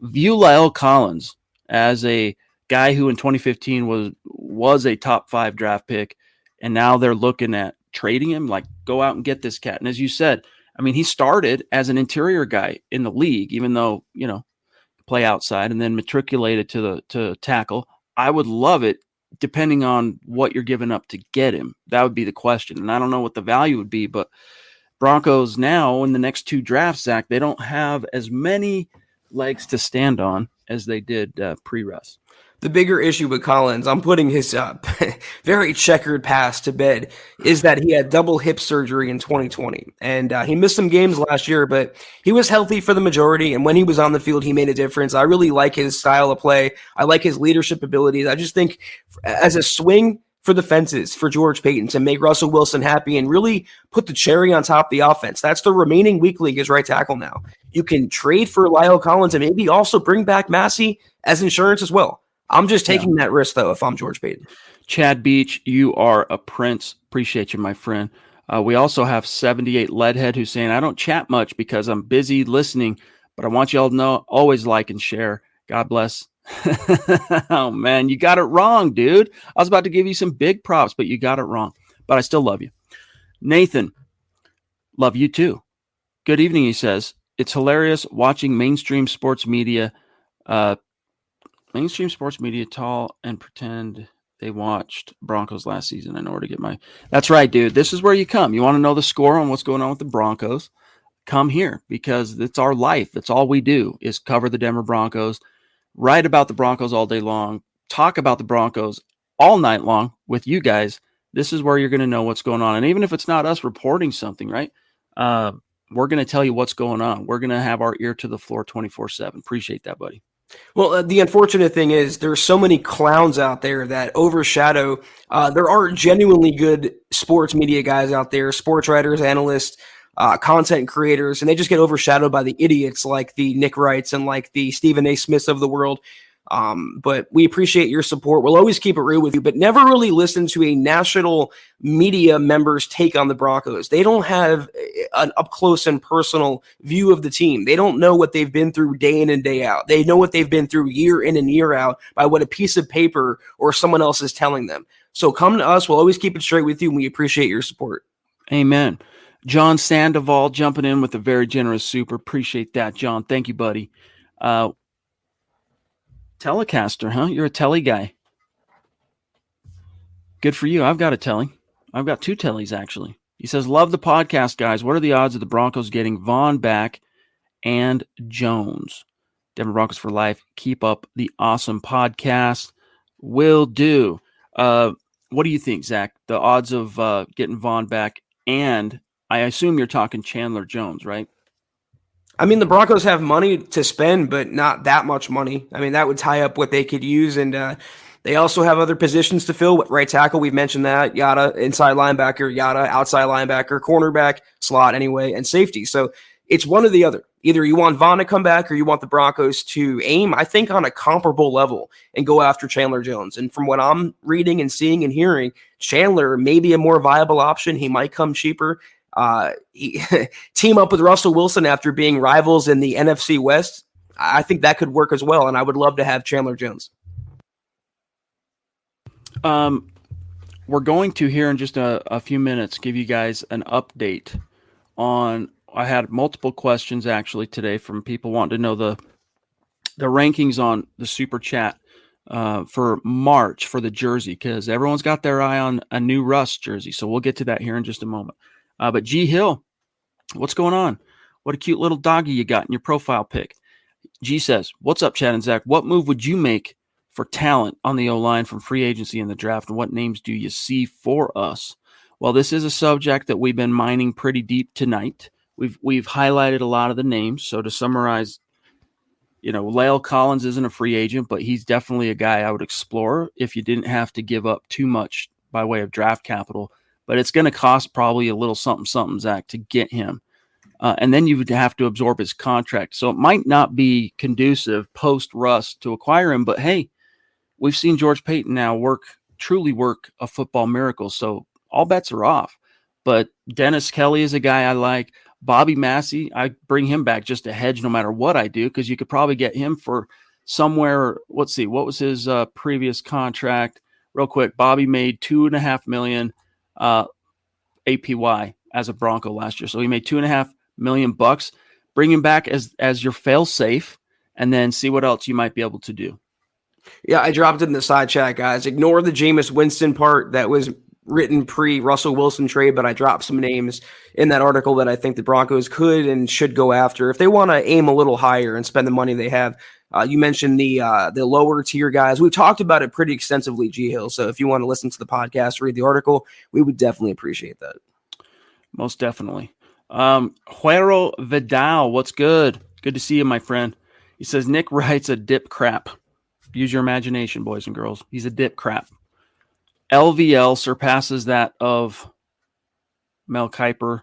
view Lyle Collins as a guy who in 2015 was a top 5 draft pick, and now they're looking at trading him. Like, go out and get this cat. And as you said, I mean, he started as an interior guy in the league, even though, play outside, and then matriculated to tackle. I would love it, depending on what you're giving up to get him. That would be the question. And I don't know what the value would be, but Broncos now in the next 2 drafts, Zach, they don't have as many legs to stand on as they did pre-Russ. The bigger issue with Collins, I'm putting his very checkered past to bed, is that he had double hip surgery in 2020. And he missed some games last year, but he was healthy for the majority. And when he was on the field, he made a difference. I really like his style of play. I like his leadership abilities. I just think as a swing for the fences for George Payton to make Russell Wilson happy and really put the cherry on top of the offense, that's the remaining weak link is right tackle now. You can trade for Lyle Collins and maybe also bring back Massey as insurance as well. I'm just taking that risk, though, if I'm George Payton. Chad Beach, you are a prince. Appreciate you, my friend. We also have 78 Leadhead who's saying, I don't chat much because I'm busy listening, but I want you all to know, always like and share. God bless. Oh, man, you got it wrong, dude. I was about to give you some big props, but you got it wrong. But I still love you. Nathan, love you too. Good evening, he says. It's hilarious watching mainstream sports media tall and pretend they watched Broncos last season in order to get my... That's right, dude. This is where you come. You want to know the score on what's going on with the Broncos? Come here because it's our life. That's all we do is cover the Denver Broncos, write about the Broncos all day long, talk about the Broncos all night long with you guys. This is where you're going to know what's going on. And even if it's not us reporting something, right? We're going to tell you what's going on. We're going to have our ear to the floor 24/7. Appreciate that, buddy. Well, the unfortunate thing is there's so many clowns out there that overshadow. There are genuinely good sports media guys out there, sports writers, analysts, content creators, and they just get overshadowed by the idiots like the Nick Wrights and like the Stephen A. Smiths of the world. But we appreciate your support. We'll always keep it real with you, but never really listen to a national media member's take on the Broncos. They don't have an up close and personal view of the team. They don't know what they've been through day in and day out. They know what they've been through year in and year out by what a piece of paper or someone else is telling them. So come to us. We'll always keep it straight with you, and we appreciate your support. Amen. John Sandoval jumping in with a very generous super. Appreciate that, John. Thank you, buddy. Telecaster, huh? You're a telly guy. Good for you. I've got a telly. I've got 2 tellies, actually. He says, love the podcast, guys. What are the odds of the Broncos getting Vaughn back and Jones? Denver Broncos for life. Keep up the awesome podcast. Will do. What do you think, Zach? The odds of getting Vaughn back, and I assume you're talking Chandler Jones, right? I mean, the Broncos have money to spend, but not that much money. I mean, that would tie up what they could use. And they also have other positions to fill. Right tackle, we've mentioned that. Yada, inside linebacker. Yada, outside linebacker. Cornerback, slot anyway, and safety. So it's one or the other. Either you want Vaughn to come back or you want the Broncos to aim, I think, on a comparable level and go after Chandler Jones. And from what I'm reading and seeing and hearing, Chandler may be a more viable option. He might come cheaper. Team up with Russell Wilson after being rivals in the NFC West. I think that could work as well, and I would love to have Chandler Jones. we're going to here in just a few minutes give you guys an update on. I had multiple questions actually today from people wanting to know the rankings on the super chat for March for the jersey, because everyone's got their eye on a new Russ jersey. So we'll get to that here in just a moment. But G Hill, what's going on? What a cute little doggy you got in your profile pic. G says, what's up, Chad and Zach? What move would you make for talent on the O-line from free agency in the draft, and what names do you see for us? Well, this is a subject that we've been mining pretty deep tonight. We've highlighted a lot of the names. So to summarize, Lyle Collins isn't a free agent, but he's definitely a guy I would explore if you didn't have to give up too much by way of draft capital. But it's going to cost probably a little something, Zach, to get him. And then you would have to absorb his contract. So it might not be conducive post-Russ to acquire him. But, hey, we've seen George Payton now truly work a football miracle. So all bets are off. But Dennis Kelly is a guy I like. Bobby Massey, I bring him back just to hedge no matter what I do, because you could probably get him for somewhere. Let's see, what was his previous contract? Real quick, Bobby made $2.5 million APY as a Bronco last year, so he made $2.5 million. Bring him back as your fail safe, and then see what else you might be able to do. Yeah, I dropped it in the side chat, guys. Ignore the Jameis Winston part that was written pre-Russell Wilson trade, but I dropped some names in that article that I think the Broncos could and should go after if they want to aim a little higher and spend the money they have. You mentioned the lower tier guys. We've talked about it pretty extensively, G Hill. So if you want to listen to the podcast, read the article, we would definitely appreciate that. Most definitely. Juero Vidal, what's good? Good to see you, my friend. He says Nick Wright's a dip crap. Use your imagination, boys and girls. He's a dip crap. LVL surpasses that of Mel Kiper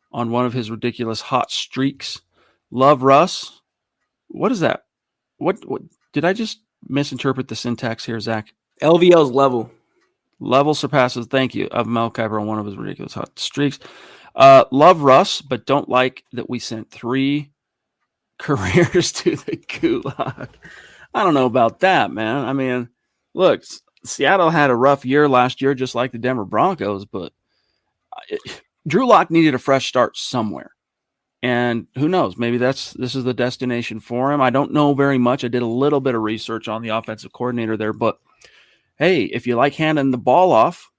on one of his ridiculous hot streaks. Love Russ. What is that? What did I just misinterpret the syntax here, Zach? LVL's level. Level surpasses, thank you, of Mel Kiper on one of his ridiculous hot streaks. Love Russ, but don't like that we sent 3 careers to the gulag. I don't know about that, man. I mean, look, Seattle had a rough year last year, just like the Denver Broncos, but Drew Lock needed a fresh start somewhere. And who knows, maybe this is the destination for him. I don't know very much. I did a little bit of research on the offensive coordinator there, but hey, if you like handing the ball off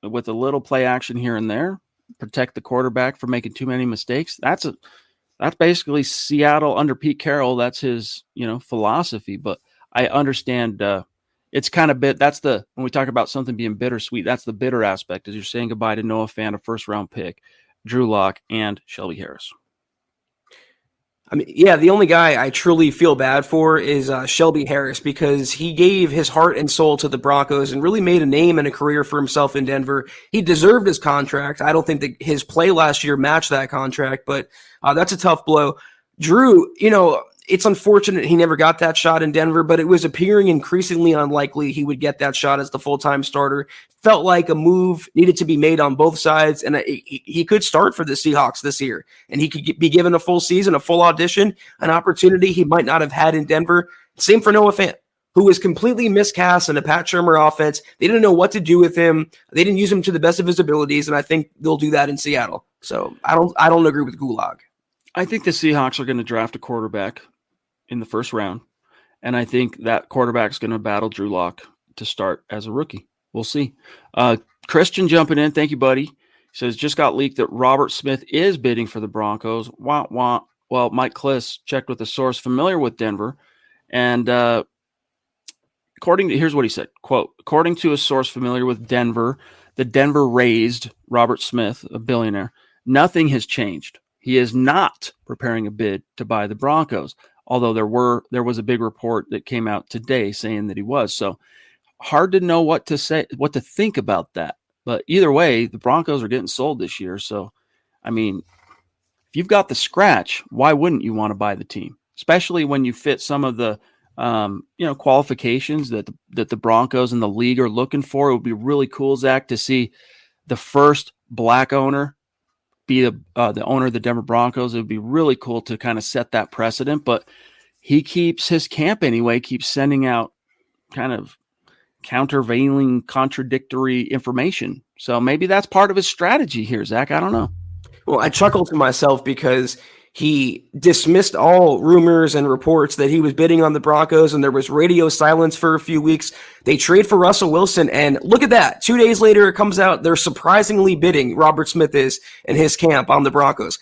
with a little play action here and there, protect the quarterback from making too many mistakes, that's basically Seattle under Pete Carroll. That's his, philosophy. But I understand it's kind of when we talk about something being bittersweet, that's the bitter aspect, is you're saying goodbye to Noah Fant, a first-round pick, Drew Lock, and Shelby Harris. I mean, yeah, the only guy I truly feel bad for is Shelby Harris, because he gave his heart and soul to the Broncos and really made a name and a career for himself in Denver. He deserved his contract. I don't think that his play last year matched that contract, but that's a tough blow. Drew, it's unfortunate he never got that shot in Denver, but it was appearing increasingly unlikely he would get that shot as the full-time starter. Felt like a move needed to be made on both sides, and he could start for the Seahawks this year, and he could be given a full season, a full audition, an opportunity he might not have had in Denver. Same for Noah Fant, who was completely miscast in a Pat Shurmur offense. They didn't know what to do with him. They didn't use him to the best of his abilities, and I think they'll do that in Seattle. So I don't agree with Gulag. I think the Seahawks are going to draft a quarterback in the first round, and I think that quarterback's going to battle Drew Lock to start as a rookie. We'll see. Christian jumping in. Thank you, buddy. He says, just got leaked that Robert Smith is bidding for the Broncos. Wah, wah. Well, Mike Kliss checked with a source familiar with Denver, and here's what he said, quote, according to a source familiar with Denver, the Denver raised Robert Smith, a billionaire. Nothing has changed. He is not preparing a bid to buy the Broncos, although there was a big report that came out today saying that he was. So hard to know what to think about that. But either way, the Broncos are getting sold this year. So, I mean, if you've got the scratch, why wouldn't you want to buy the team? Especially when you fit some of the qualifications that the Broncos and the league are looking for. It would be really cool, Zach, to see the first black owner be the owner of the Denver Broncos. It would be really cool to kind of set that precedent, but he keeps his camp anyway, keeps sending out kind of countervailing, contradictory information. So maybe that's part of his strategy here, Zach. I don't know. Well, I chuckled to myself because he dismissed all rumors and reports that he was bidding on the Broncos, and there was radio silence for a few weeks. They trade for Russell Wilson, and look at that. 2 days later, it comes out they're surprisingly bidding, Robert Smith is, in his camp on the Broncos.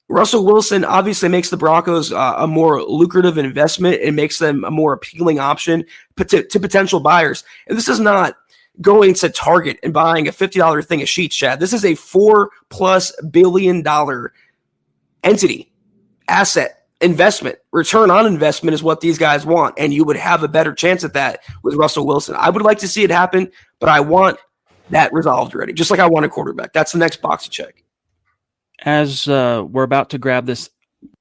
Russell Wilson obviously makes the Broncos a more lucrative investment. It makes them a more appealing option to potential buyers. And this is not going to Target and buying a $50 thing of sheets, Chad. This is a $4+ billion entity, asset, investment. Return on investment is what these guys want, and you would have a better chance at that with Russell Wilson. I would like to see it happen, but I want that resolved already, just like I want a quarterback. That's the next box to check. As we're about to grab this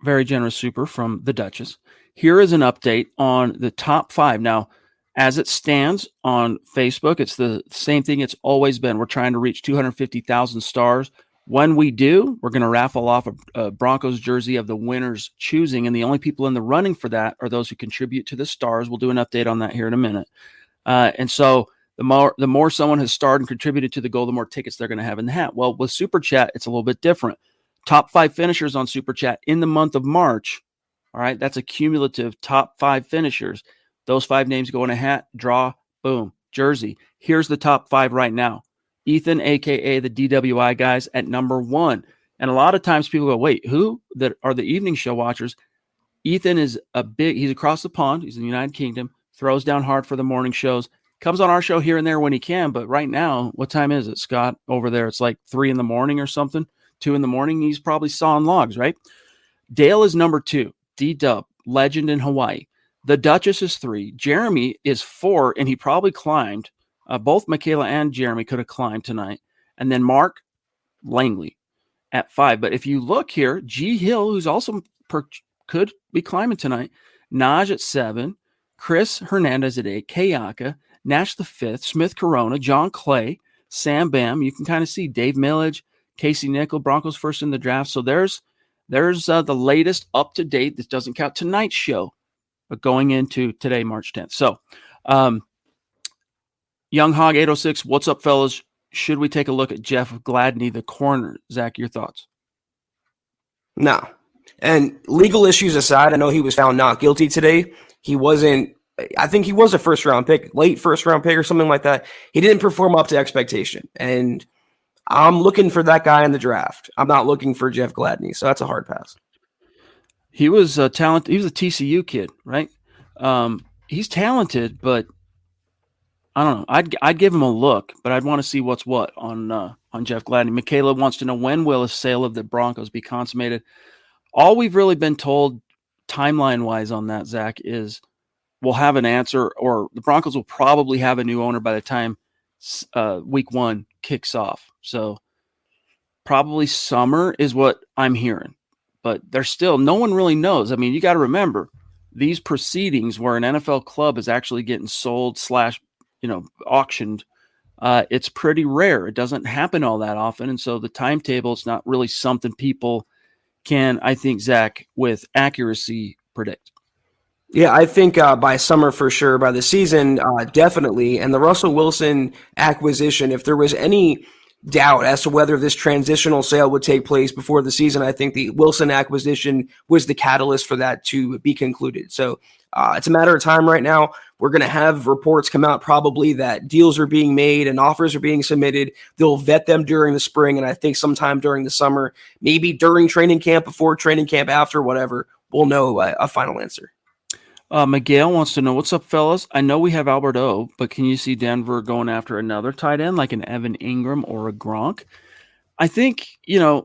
very generous super from the Duchess, here is an update on the top 5. Now, as it stands on Facebook, it's the same thing it's always been. We're trying to reach 250,000 stars. When we do, we're going to raffle off a Broncos jersey of the winner's choosing, and the only people in the running for that are those who contribute to the stars. We'll do an update on that here in a minute. And so the more someone has starred and contributed to the goal, the more tickets they're going to have in the hat. Well, with Super Chat, it's a little bit different. Top 5 finishers on Super Chat in the month of March. All right, that's a cumulative top 5 finishers. Those 5 names go in a hat, draw, boom, jersey. Here's the top 5 right now. Ethan, a.k.a. the DWI guys, at number 1. And a lot of times people go, wait, who? That are the evening show watchers. Ethan is he's across the pond. He's in the United Kingdom, throws down hard for the morning shows, comes on our show here and there when he can. But right now, what time is it, Scott, over there? It's like 3 a.m. or something. 2 a.m. He's probably sawing logs, right? Dale is number 2. D-Dub, legend in Hawaii. The Duchess is 3. Jeremy is 4, and he probably climbed. Both Michaela and Jeremy could have climbed tonight. And then Mark Langley at 5. But if you look here, G. Hill, who's also could be climbing tonight. Naj at 7. Chris Hernandez at 8. Kayaka. Nash the 5th. Smith Corona. John Clay. Sam Bam. You can kind of see Dave Millage. Casey Nickel, Broncos first in the draft. So there's the latest up to date. This doesn't count tonight's show, but going into today, March 10th. So, Young Hog 806, what's up, fellas? Should we take a look at Jeff Gladney, the corner? Zach, your thoughts? No. And legal issues aside, I know he was found not guilty today. He wasn't. I think he was a first-round pick, late first-round pick or something like that. He didn't perform up to expectation, and I'm looking for that guy in the draft. I'm not looking for Jeff Gladney, so that's a hard pass. He was talented. He was a TCU kid, right? He's talented, but I don't know. I'd give him a look, but I'd want to see what's what on Jeff Gladney. Michaela wants to know, when will a sale of the Broncos be consummated? All we've really been told timeline-wise on that, Zach, is we'll have an answer, or the Broncos will probably have a new owner by the time week 1 kicks off. So probably summer is what I'm hearing, but there's still no one really knows. I mean, you got to remember these proceedings where an NFL club is actually getting sold / auctioned. It's pretty rare. It doesn't happen all that often. And so the timetable is not really something people can, I think, Zach, with accuracy predict. Yeah, I think by summer for sure, by the season, definitely. And the Russell Wilson acquisition, if there was any doubt as to whether this transitional sale would take place before the season, I think the Wilson acquisition was the catalyst for that to be concluded. So it's a matter of time right now. We're going to have reports come out probably that deals are being made and offers are being submitted. They'll vet them during the spring, and I think sometime during the summer, maybe during training camp, before training camp, after, whatever, we'll know a final answer. Miguel wants to know, what's up, fellas? I know we have Albert O, but can you see Denver going after another tight end like an Evan Ingram or a Gronk? I think,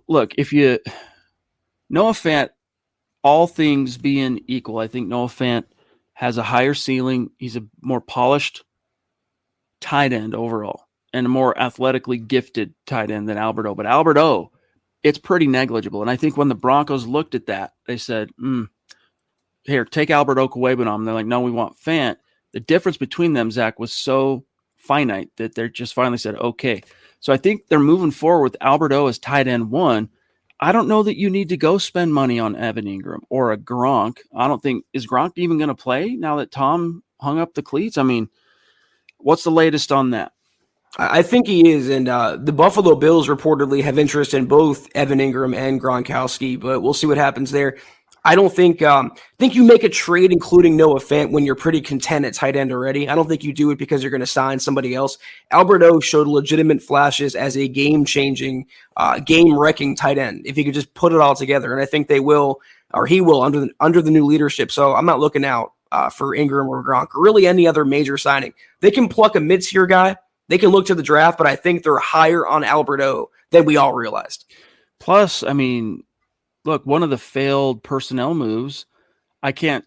look, if you Noah Fant, all things being equal, I think Noah Fant has a higher ceiling. He's a more polished tight end overall and a more athletically gifted tight end than Albert O. But Albert O, it's pretty negligible. And I think when the Broncos looked at that, they said, here, take Albert Okwuegbunam. They're like, no, we want Fant. The difference between them, Zach, was so finite that they're just finally said, okay. So I think they're moving forward with Albert O as tight end 1. I don't know that you need to go spend money on Evan Ingram or a Gronk. I don't think, is Gronk even going to play now that Tom hung up the cleats? I mean, What's the latest on that? I think he is, and the Buffalo Bills reportedly have interest in both Evan Ingram and Gronkowski, but we'll see what happens there. I don't think you make a trade including Noah Fant when you're pretty content at tight end already. I don't think you do it because you're going to sign somebody else. Alberto showed legitimate flashes as a game-changing, game-wrecking tight end if he could just put it all together, and I think they will, or he will under the new leadership. So I'm not looking out for Ingram or Gronk or really any other major signing. They can pluck a mid-tier guy. They can look to the draft, but I think they're higher on Alberto than we all realized. Plus, I mean, look, one of the failed personnel moves, I can't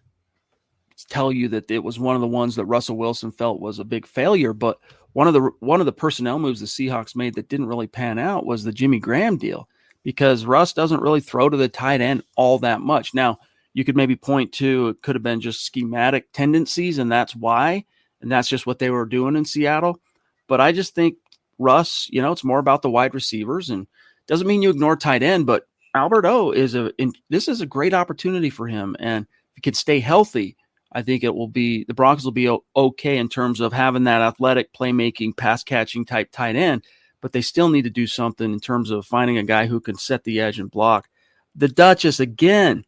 tell you that it was one of the ones that Russell Wilson felt was a big failure, but one of the personnel moves the Seahawks made that didn't really pan out was the Jimmy Graham deal, because Russ doesn't really throw to the tight end all that much. Now, you could maybe point to it could have been just schematic tendencies, and that's why, and that's just what they were doing in Seattle. But I just think Russ, it's more about the wide receivers, and doesn't mean you ignore tight end, but Alberto this is a great opportunity for him. And if he can stay healthy, I think the Broncos will be okay in terms of having that athletic playmaking, pass catching type tight end, but they still need to do something in terms of finding a guy who can set the edge and block. The Duchess again.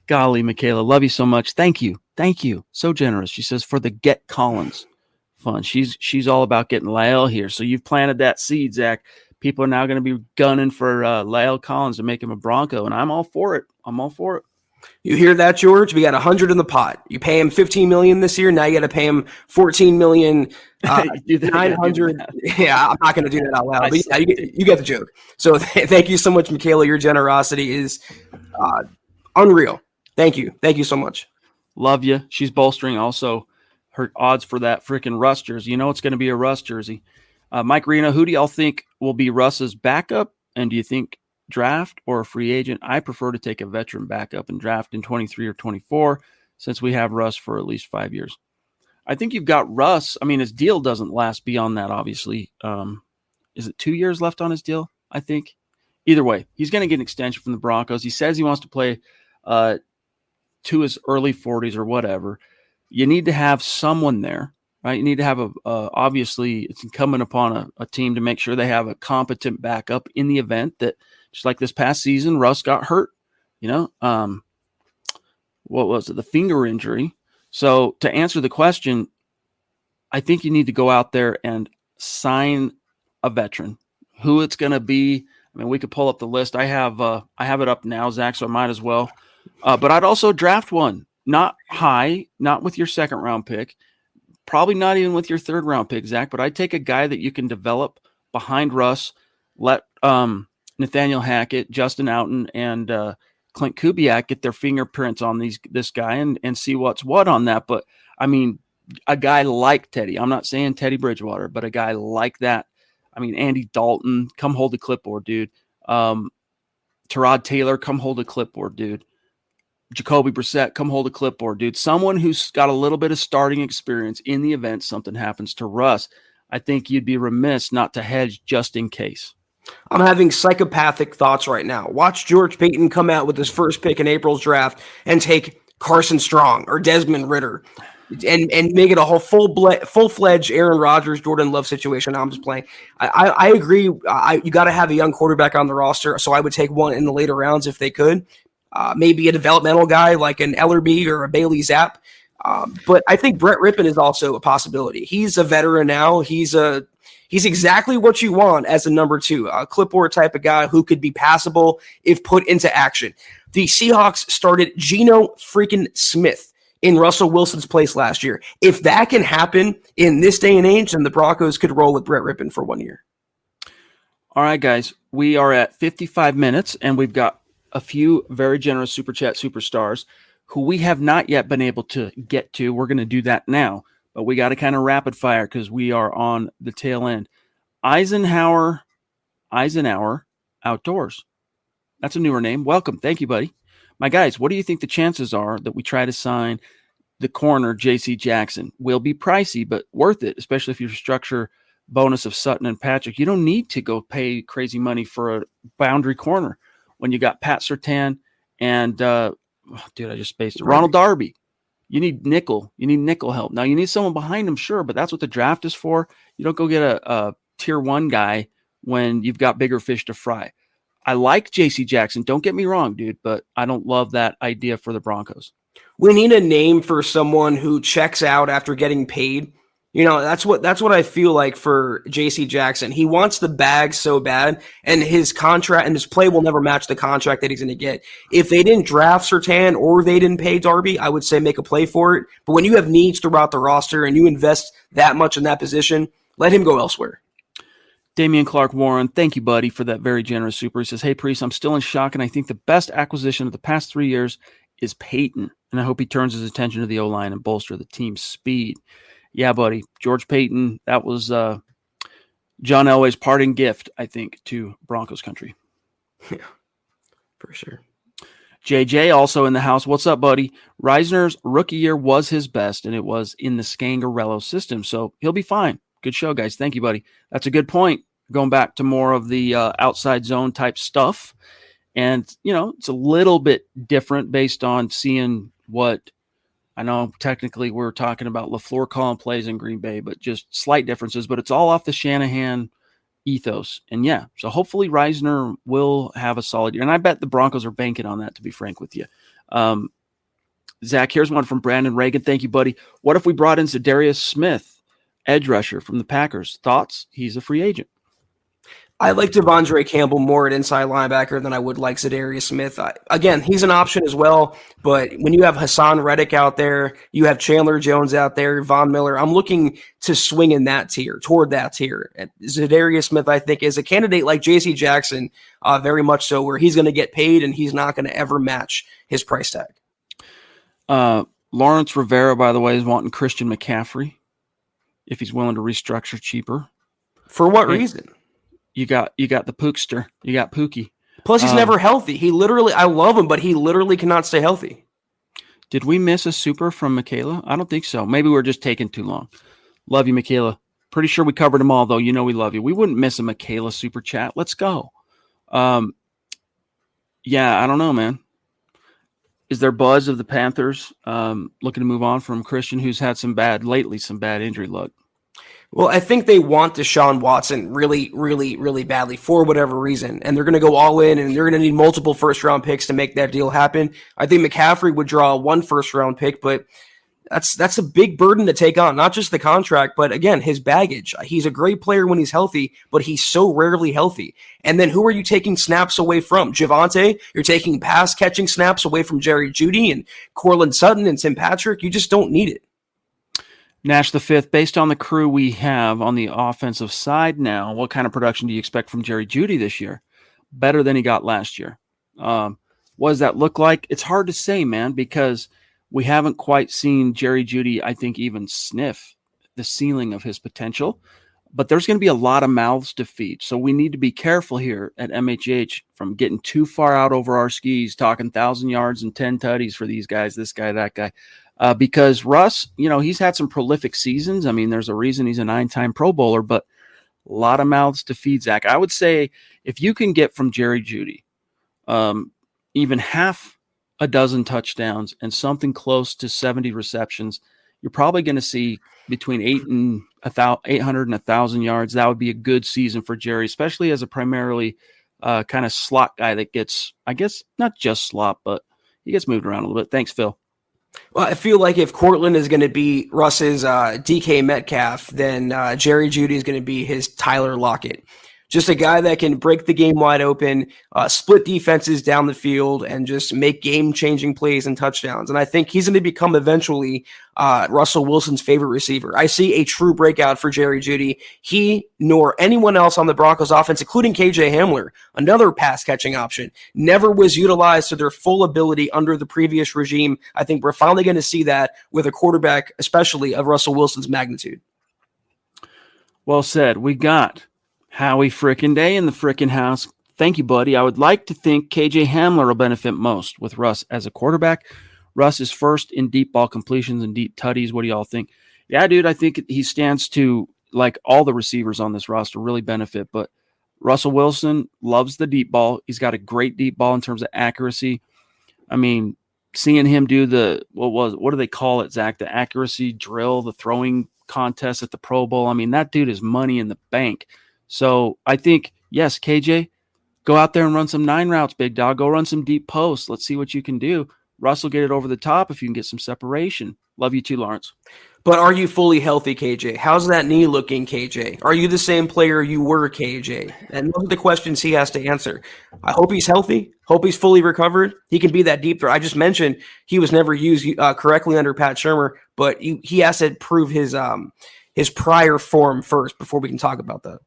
Golly, Michaela, love you so much. Thank you. So generous. She says for the Get Collins fun. She's all about getting Lyle here. So you've planted that seed, Zach. People are now going to be gunning for Lyle Collins to make him a Bronco, and I'm all for it. You hear that, George? We got 100 in the pot. You pay him $15 million this year. Now you got to pay him $14 million. 900. Yeah, I'm not going to do that out loud. But yeah, you get the joke. So thank you so much, Michaela. Your generosity is unreal. Thank you so much. Love you. She's bolstering also her odds for that freaking Russ jersey. It's going to be a Russ jersey. Mike Reno, who do y'all think will be Russ's backup? And do you think draft or a free agent? I prefer to take a veteran backup and draft in 23 or 24 since we have Russ for at least 5 years. I think you've got Russ. I mean, his deal doesn't last beyond that, obviously. Is it 2 years left on his deal? I think. Either way, he's going to get an extension from the Broncos. He says he wants to play to his early 40s or whatever. You need to have someone there, right? You need to have obviously it's incumbent upon a team to make sure they have a competent backup in the event that, just like this past season, Russ got hurt, what was it? The finger injury. So to answer the question, I think you need to go out there and sign a veteran. Who it's going to be, I mean, we could pull up the list. I have it up now, Zach, so I might as well. But I'd also draft one, not high, not with your second round pick, probably not even with your third round pick, Zach. But I'd take a guy that you can develop behind Russ, let Nathaniel Hackett, Justin Outen, and Clint Kubiak get their fingerprints on this guy and see what's what on that. But I mean, a guy like Teddy, I'm not saying Teddy Bridgewater, but a guy like that. I mean, Andy Dalton, come hold a clipboard, dude. Tyrod Taylor, come hold a clipboard, dude. Jacoby Brissett, come hold a clipboard, dude. Someone who's got a little bit of starting experience in the event something happens to Russ. I think you'd be remiss not to hedge just in case. I'm having psychopathic thoughts right now. Watch George Payton come out with his first pick in April's draft and take Carson Strong or Desmond Ridder and make it a whole full-fledged Aaron Rodgers, Jordan Love situation. I'm just playing. I agree. You got to have a young quarterback on the roster, so I would take one in the later rounds if they could. Maybe a developmental guy like an Ellerbe or a Bailey Zapp. But I think Brett Rippon is also a possibility. He's a veteran now. He's exactly what you want as a number two, a clipboard type of guy who could be passable if put into action. The Seahawks started Geno freaking Smith in Russell Wilson's place last year. If that can happen in this day and age, then the Broncos could roll with Brett Rippon for 1 year. All right, guys, we are at 55 minutes, and we've got a few very generous Super Chat superstars who we have not yet been able to get to. We're going to do that now, but we got to kind of rapid fire because we are on the tail end. Eisenhower Outdoors. That's a newer name. Welcome. Thank you, buddy. My guys, what do you think the chances are that we try to sign the corner J.C. Jackson? Will be pricey, but worth it, especially if you structure bonus of Sutton and Patrick. You don't need to go pay crazy money for a boundary corner when you got Pat Surtain and, I just spaced it, Ronald Darby. You need nickel. You need nickel help. Now you need someone behind him, sure, but that's what the draft is for. You don't go get a tier 1 guy when you've got bigger fish to fry. I like J.C. Jackson. Don't get me wrong, dude, but I don't love that idea for the Broncos. We need a name for someone who checks out after getting paid. You know, that's what I feel like for J.C. Jackson. He wants the bag so bad, and his contract and his play will never match the contract that he's going to get. If they didn't draft Surtain or they didn't pay Darby, I would say make a play for it. But when you have needs throughout the roster and you invest that much in that position, let him go elsewhere. Damian Clark Warren, thank you, buddy, for that very generous super. He says, hey, Priest, I'm still in shock, and I think the best acquisition of the past 3 years is Peyton, and I hope he turns his attention to the O-line and bolster the team's speed. Yeah, buddy. George Payton, that was John Elway's parting gift, I think, to Broncos country. Yeah, for sure. JJ also in the house. What's up, buddy? Reisner's rookie year was his best, and it was in the Scangarello system, so he'll be fine. Good show, guys. Thank you, buddy. That's a good point. Going back to more of the outside zone type stuff. And, you know, it's a little bit different based on seeing what I know technically we're talking about LaFleur calling plays in Green Bay, but just slight differences. But it's all off the Shanahan ethos. And, yeah, so hopefully Reisner will have a solid year. And I bet the Broncos are banking on that, to be frank with you. Zach, here's one from Brandon Reagan. Thank you, buddy. What if we brought in Zadarius Smith, edge rusher from the Packers? Thoughts? He's a free agent. I like Devondre Campbell more at inside linebacker than I would like Zadarius Smith. Again, he's an option as well, but when you have Hassan Reddick out there, you have Chandler Jones out there, Von Miller, I'm looking to swing in that tier, toward that tier. And Zadarius Smith, I think, is a candidate like J.C. Jackson, very much so, where he's going to get paid and he's not going to ever match his price tag. Lawrence Rivera, by the way, is wanting Christian McCaffrey if he's willing to restructure cheaper. For what reason? You got the Pookster. You got Pookie. Plus, he's never healthy. I love him, but he literally cannot stay healthy. Did we miss a super from Michaela? I don't think so. Maybe we're just taking too long. Love you, Michaela. Pretty sure we covered them all, though. You know we love you. We wouldn't miss a Michaela super chat. Let's go. Yeah, I don't know, man. Is there buzz of the Panthers looking to move on from Christian, who's had some bad injury luck? Well, I think they want Deshaun Watson really, really, really badly for whatever reason. And they're going to go all in, and they're going to need multiple first-round picks to make that deal happen. I think McCaffrey would draw one first-round pick, but that's a big burden to take on, not just the contract, but, again, his baggage. He's a great player when he's healthy, but he's so rarely healthy. And then who are you taking snaps away from? Javonte? You're taking pass-catching snaps away from Jerry Jeudy and Cortland Sutton and Tim Patrick? You just don't need it. Nash the Fifth, based on the crew we have on the offensive side now, what kind of production do you expect from Jerry Jeudy this year? Better than he got last year. What does that look like? It's hard to say, man, because we haven't quite seen Jerry Jeudy, I think, even sniff the ceiling of his potential. But there's going to be a lot of mouths to feed. So we need to be careful here at MHH from getting too far out over our skis, talking 1,000 yards and 10 tutties for these guys, this guy, that guy. Because Russ, you know, he's had some prolific seasons. I mean, there's a reason he's a 9-time Pro Bowler, but a lot of mouths to feed, Zach. I would say if you can get from Jerry Jeudy even half a dozen touchdowns and something close to 70 receptions, you're probably going to see between 800 and 1,000 yards. That would be a good season for Jerry, especially as a primarily kind of slot guy that gets, I guess, not just slot, but he gets moved around a little bit. Thanks, Phil. Well, I feel like if Cortland is going to be Russ's DK Metcalf, then Jerry Jeudy is going to be his Tyler Lockett. Just a guy that can break the game wide open, split defenses down the field, and just make game-changing plays and touchdowns. And I think he's going to become eventually Russell Wilson's favorite receiver. I see a true breakout for Jerry Jeudy. He nor anyone else on the Broncos offense, including KJ Hamler, another pass-catching option, never was utilized to their full ability under the previous regime. I think we're finally going to see that with a quarterback, especially of Russell Wilson's magnitude. Well said. We got Howie frickin' Day in the frickin' house. Thank you, buddy. I would like to think KJ Hamler will benefit most with Russ as a quarterback. Russ is first in deep ball completions and deep tutties. What do y'all think? Yeah, dude, I think he stands to, like all the receivers on this roster, really benefit. But Russell Wilson loves the deep ball. He's got a great deep ball in terms of accuracy. I mean, seeing him do what do they call it, Zach? The accuracy drill, the throwing contest at the Pro Bowl. I mean, that dude is money in the bank. So I think, yes, KJ, go out there and run some 9 routes, big dog. Go run some deep posts. Let's see what you can do. Russell, get it over the top if you can get some separation. Love you too, Lawrence. But are you fully healthy, KJ? How's that knee looking, KJ? Are you the same player you were, KJ? And those are the questions he has to answer. I hope he's healthy. Hope he's fully recovered. He can be that deep threat. I just mentioned he was never used correctly under Pat Shurmur, but he has to prove his prior form first before we can talk about that.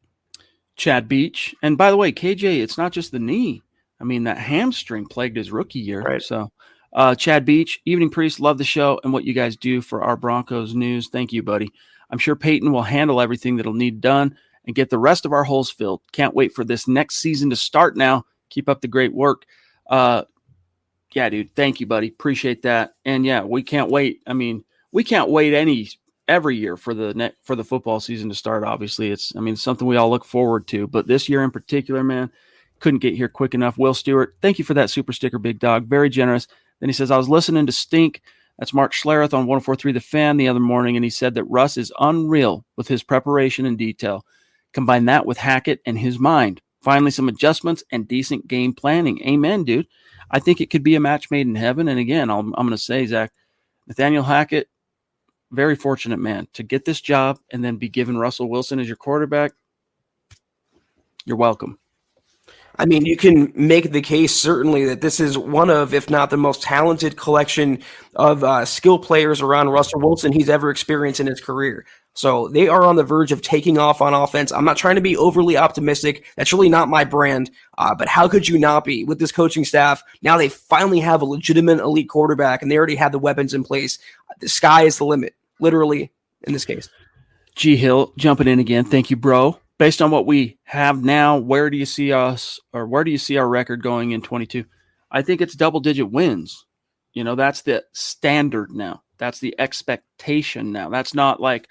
Chad Beach. And by the way, KJ, it's not just the knee. I mean, that hamstring plagued his rookie year. Right. So Chad Beach, Evening Priest, love the show and what you guys do for our Broncos news. Thank you, buddy. I'm sure Peyton will handle everything that'll need done and get the rest of our holes filled. Can't wait for this next season to start now. Keep up the great work. Yeah, dude. Thank you, buddy. Appreciate that. And yeah, we can't wait. I mean, we can't wait every year for the football season to start. Obviously, it's something we all look forward to. But this year in particular, man, couldn't get here quick enough. Will Stewart, thank you for that super sticker, big dog. Very generous. Then he says, I was listening to Stink. That's Mark Schlereth on 104.3 The Fan the other morning, and he said that Russ is unreal with his preparation and detail. Combine that with Hackett and his mind. Finally, some adjustments and decent game planning. Amen, dude. I think it could be a match made in heaven. And again, I'm going to say, Zach, Nathaniel Hackett, very fortunate man to get this job and then be given Russell Wilson as your quarterback. You're welcome. I mean, you can make the case certainly that this is one of, if not the most talented collection of skill players around Russell Wilson he's ever experienced in his career. So they are on the verge of taking off on offense. I'm not trying to be overly optimistic. That's really not my brand. But how could you not be with this coaching staff? Now they finally have a legitimate elite quarterback, and they already have the weapons in place. The sky is the limit, literally, in this case. G. Hill jumping in again. Thank you, bro. Based on what we have now, where do you see us, or where do you see our record going in 22? I think it's double-digit wins. You know, that's the standard now. That's the expectation now. That's not like,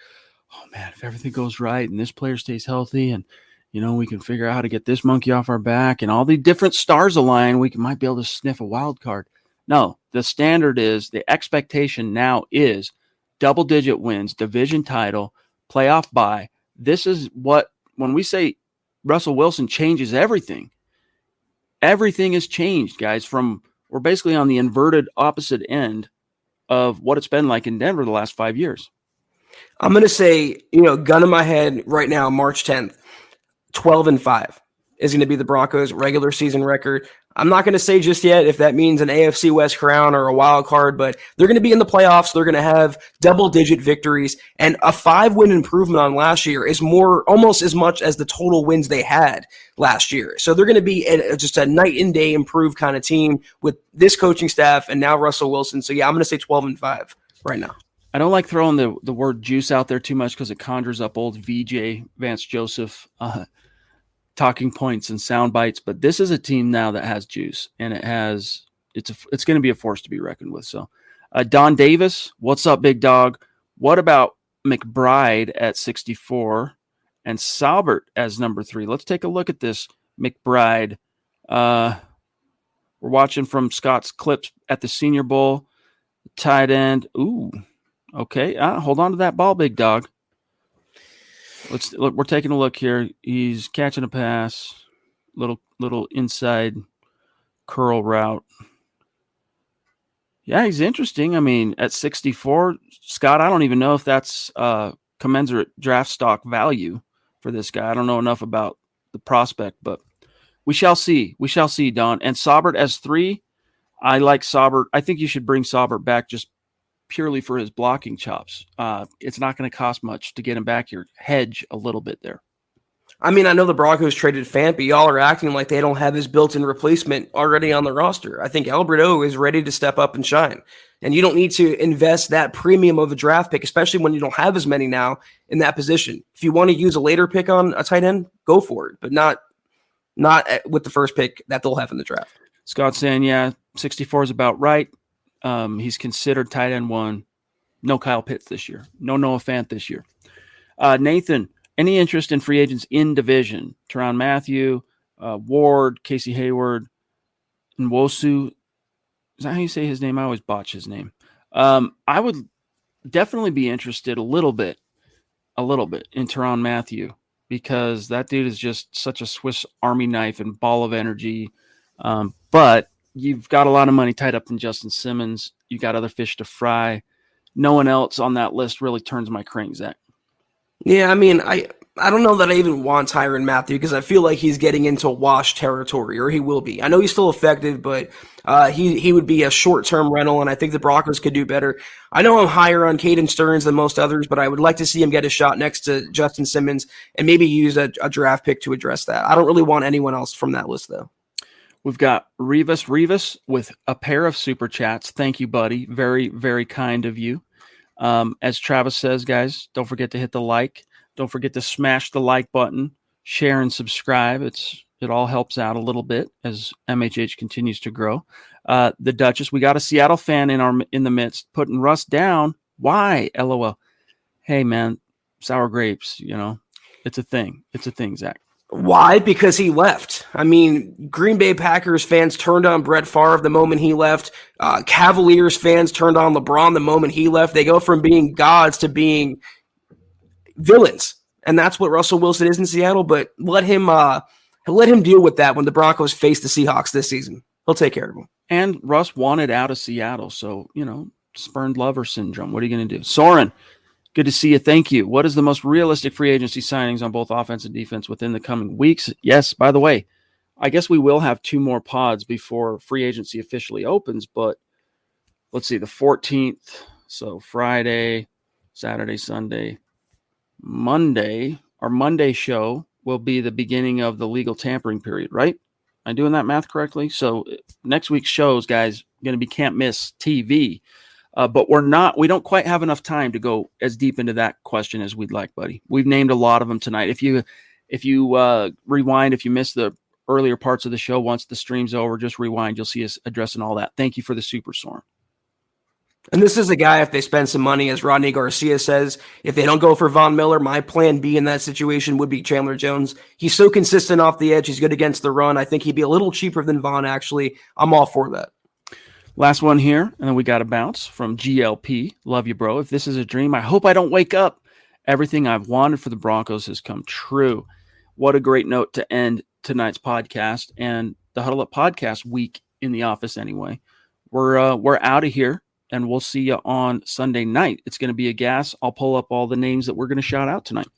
oh, man, if everything goes right and this player stays healthy and, you know, we can figure out how to get this monkey off our back and all the different stars align, we might be able to sniff a wild card. No, the standard is, the expectation now is double-digit wins, division title, playoff bye. This is what, when we say Russell Wilson changes everything, everything has changed, guys. We're basically on the inverted opposite end of what it's been like in Denver the last 5 years. I'm going to say, gun in my head right now, March 10th, 12-5 is going to be the Broncos' regular season record. I'm not going to say just yet if that means an AFC West crown or a wild card, but they're going to be in the playoffs. They're going to have double-digit victories, and a 5-win improvement on last year is almost as much as the total wins they had last year. So they're going to be just a night and day improved kind of team with this coaching staff and now Russell Wilson. So yeah, I'm going to say 12-5 right now. I don't like throwing the word juice out there too much because it conjures up old VJ Vance Joseph talking points and sound bites, but this is a team now that has juice, and it's going to be a force to be reckoned with. So Don Davis, what's up, big dog? What about McBride at 64 and Salbert as number 3? Let's take a look at this McBride. We're watching from Scott's clips at the Senior Bowl. Tight end. Ooh, okay. Hold on to that ball, big dog. We're taking a look here. He's catching a pass, little inside curl route. Yeah, he's interesting. I mean, at 64, Scott, I don't even know if that's commensurate draft stock value for this guy. I don't know enough about the prospect, but we shall see. We shall see, Don. And Saubert as 3, I like Saubert. I think you should bring Saubert back just purely for his blocking chops. It's not going to cost much to get him back here. Hedge a little bit there. I mean, I know the Broncos traded Fant, but y'all are acting like they don't have his built-in replacement already on the roster. I think Albert O is ready to step up and shine. And you don't need to invest that premium of a draft pick, especially when you don't have as many now in that position. If you want to use a later pick on a tight end, go for it, but not with the first pick that they'll have in the draft. Scott's saying, yeah, 64 is about right. He's considered tight end 1. No Kyle Pitts this year. No Noah Fant this year. Nathan, any interest in free agents in division? Teron Matthew, Ward, Casey Hayward, Nwosu, Is that how you say his name? I always botch his name. I would definitely be interested a little bit in Tyrann Mathieu, because that dude is just such a Swiss Army knife and ball of energy. But you've got a lot of money tied up in Justin Simmons. You got other fish to fry. No one else on that list really turns my crank, Zach. Yeah, I mean, I don't know that I even want Tyrann Mathieu, because I feel like he's getting into wash territory, or he will be. I know he's still effective, but he would be a short-term rental, and I think the Broncos could do better. I know I'm higher on Caden Stearns than most others, but I would like to see him get a shot next to Justin Simmons and maybe use a draft pick to address that. I don't really want anyone else from that list, though. We've got Revis with a pair of super chats. Thank you, buddy. Very, very kind of you. As Travis says, guys, don't forget to hit the like. Don't forget to smash the like button, share and subscribe. It all helps out a little bit as MHH continues to grow. The Duchess, we got a Seattle fan in the midst, putting Russ down. Why? LOL. Hey man, sour grapes. It's a thing. It's a thing, Zach. Why? Because he left. I mean, Green Bay Packers fans turned on Brett Favre the moment he left. Cavaliers fans turned on LeBron the moment he left. They go from being gods to being villains. And that's what Russell Wilson is in Seattle. But let him deal with that when the Broncos face the Seahawks this season. He'll take care of them. And Russ wanted out of Seattle. So, spurned lover syndrome. What are you going to do? Soren, good to see you. Thank you. What is the most realistic free agency signings on both offense and defense within the coming weeks? Yes, by the way, I guess we will have 2 more pods before free agency officially opens, but let's see, the 14th. So Friday, Saturday, Sunday, Monday. Our Monday show will be the beginning of the legal tampering period, right? Am I doing that math correctly? So next week's shows, guys, going to be can't miss TV. But we don't quite have enough time to go as deep into that question as we'd like, buddy. We've named a lot of them tonight. If you rewind, if you missed the earlier parts of the show, once the stream's over, just rewind. You'll see us addressing all that. Thank you for the super, Soren. And this is a guy, if they spend some money, as Rodney Garcia says, if they don't go for Von Miller, my plan B in that situation would be Chandler Jones. He's so consistent off the edge. He's good against the run. I think he'd be a little cheaper than Vaughn, actually. I'm all for that. Last one here, and then we got a bounce from GLP. Love you, bro. If this is a dream, I hope I don't wake up. Everything I've wanted for the Broncos has come true. What a great note to end tonight's podcast and the Huddle Up Podcast week in the office anyway. We're out of here, and we'll see you on Sunday night. It's going to be a gas. I'll pull up all the names that we're going to shout out tonight.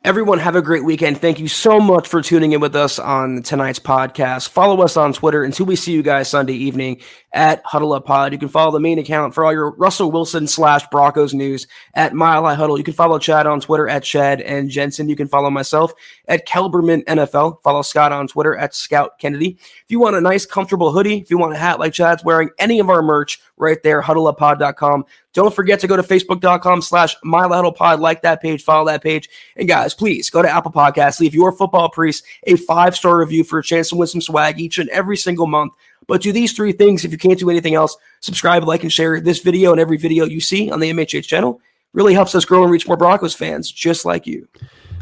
Everyone, have a great weekend. Thank you so much for tuning in with us on tonight's podcast. Follow us on Twitter until we see you guys Sunday evening at Huddle Up Pod. You can follow the main account for all your Russell Wilson / Broncos news at Mile High Huddle. You can follow Chad on Twitter at Chad and Jensen. You can follow myself at Kelberman NFL. Follow Scott on Twitter at Scout Kennedy. If you want a nice, comfortable hoodie, if you want a hat like Chad's wearing, any of our merch right there, huddleuppod.com. Don't forget to go to facebook.com/MileHuddlePod. Like that page, follow that page. And guys, please go to Apple Podcasts. Leave your football priest a 5-star review for a chance to win some swag each and every single month. But do these 3 things if you can't do anything else. Subscribe, like, and share this video and every video you see on the MHH channel. Really helps us grow and reach more Broncos fans just like you.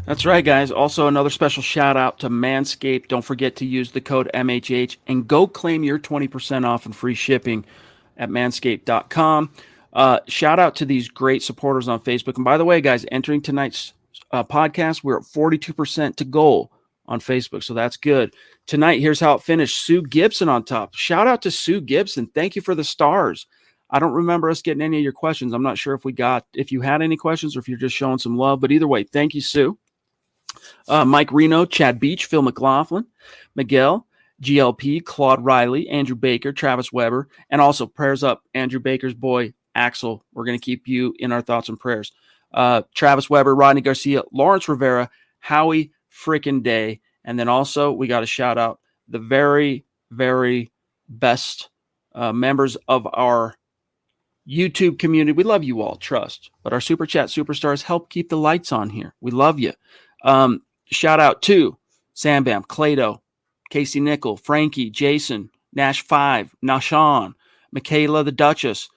That's right, guys. Also, another special shout out to Manscaped. Don't forget to use the code MHH and go claim your 20% off and free shipping at manscaped.com. Shout out to these great supporters on Facebook. And by the way, guys, entering tonight's podcast, we're at 42% to goal on Facebook. So that's good. Tonight, here's how it finished. Sue Gibson on top. Shout out to Sue Gibson. Thank you for the stars. I don't remember us getting any of your questions. I'm not sure if you had any questions or if you're just showing some love. But either way, thank you, Sue. Mike Reno, Chad Beach, Phil McLaughlin, Miguel, GLP, Claude Riley, Andrew Baker, Travis Weber, and also prayers up, Andrew Baker's boy, Axel. We're going to keep you in our thoughts and prayers. Travis Weber, Rodney Garcia, Lawrence Rivera, Howie frickin' Day. And then also we got to shout out the very, very best members of our YouTube community. We love you all, trust. But our Super Chat superstars help keep the lights on here. We love you. Shout out to Sam Bam, Clado, Casey Nickel, Frankie, Jason, Nash 5, Nashawn, Michaela the Duchess,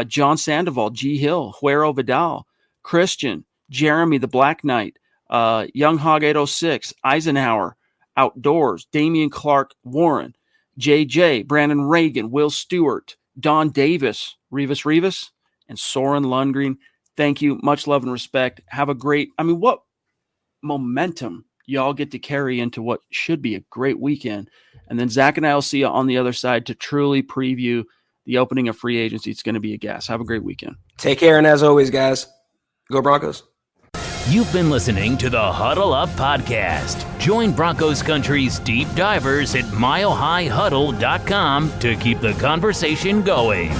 John Sandoval, G. Hill, Huero Vidal, Christian, Jeremy the Black Knight, Young Hog 806, Eisenhower, Outdoors, Damian Clark Warren, JJ, Brandon Reagan, Will Stewart, Don Davis, Rivas, and Soren Lundgren. Thank you. Much love and respect. Have a great, what momentum y'all get to carry into what should be a great weekend. And then Zach and I will see you on the other side to truly preview the opening of free agency. It's going to be a gas. Have a great weekend. Take care. And as always, guys, go Broncos. You've been listening to the Huddle Up Podcast. Join Broncos Country's deep divers at milehighhuddle.com to keep the conversation going.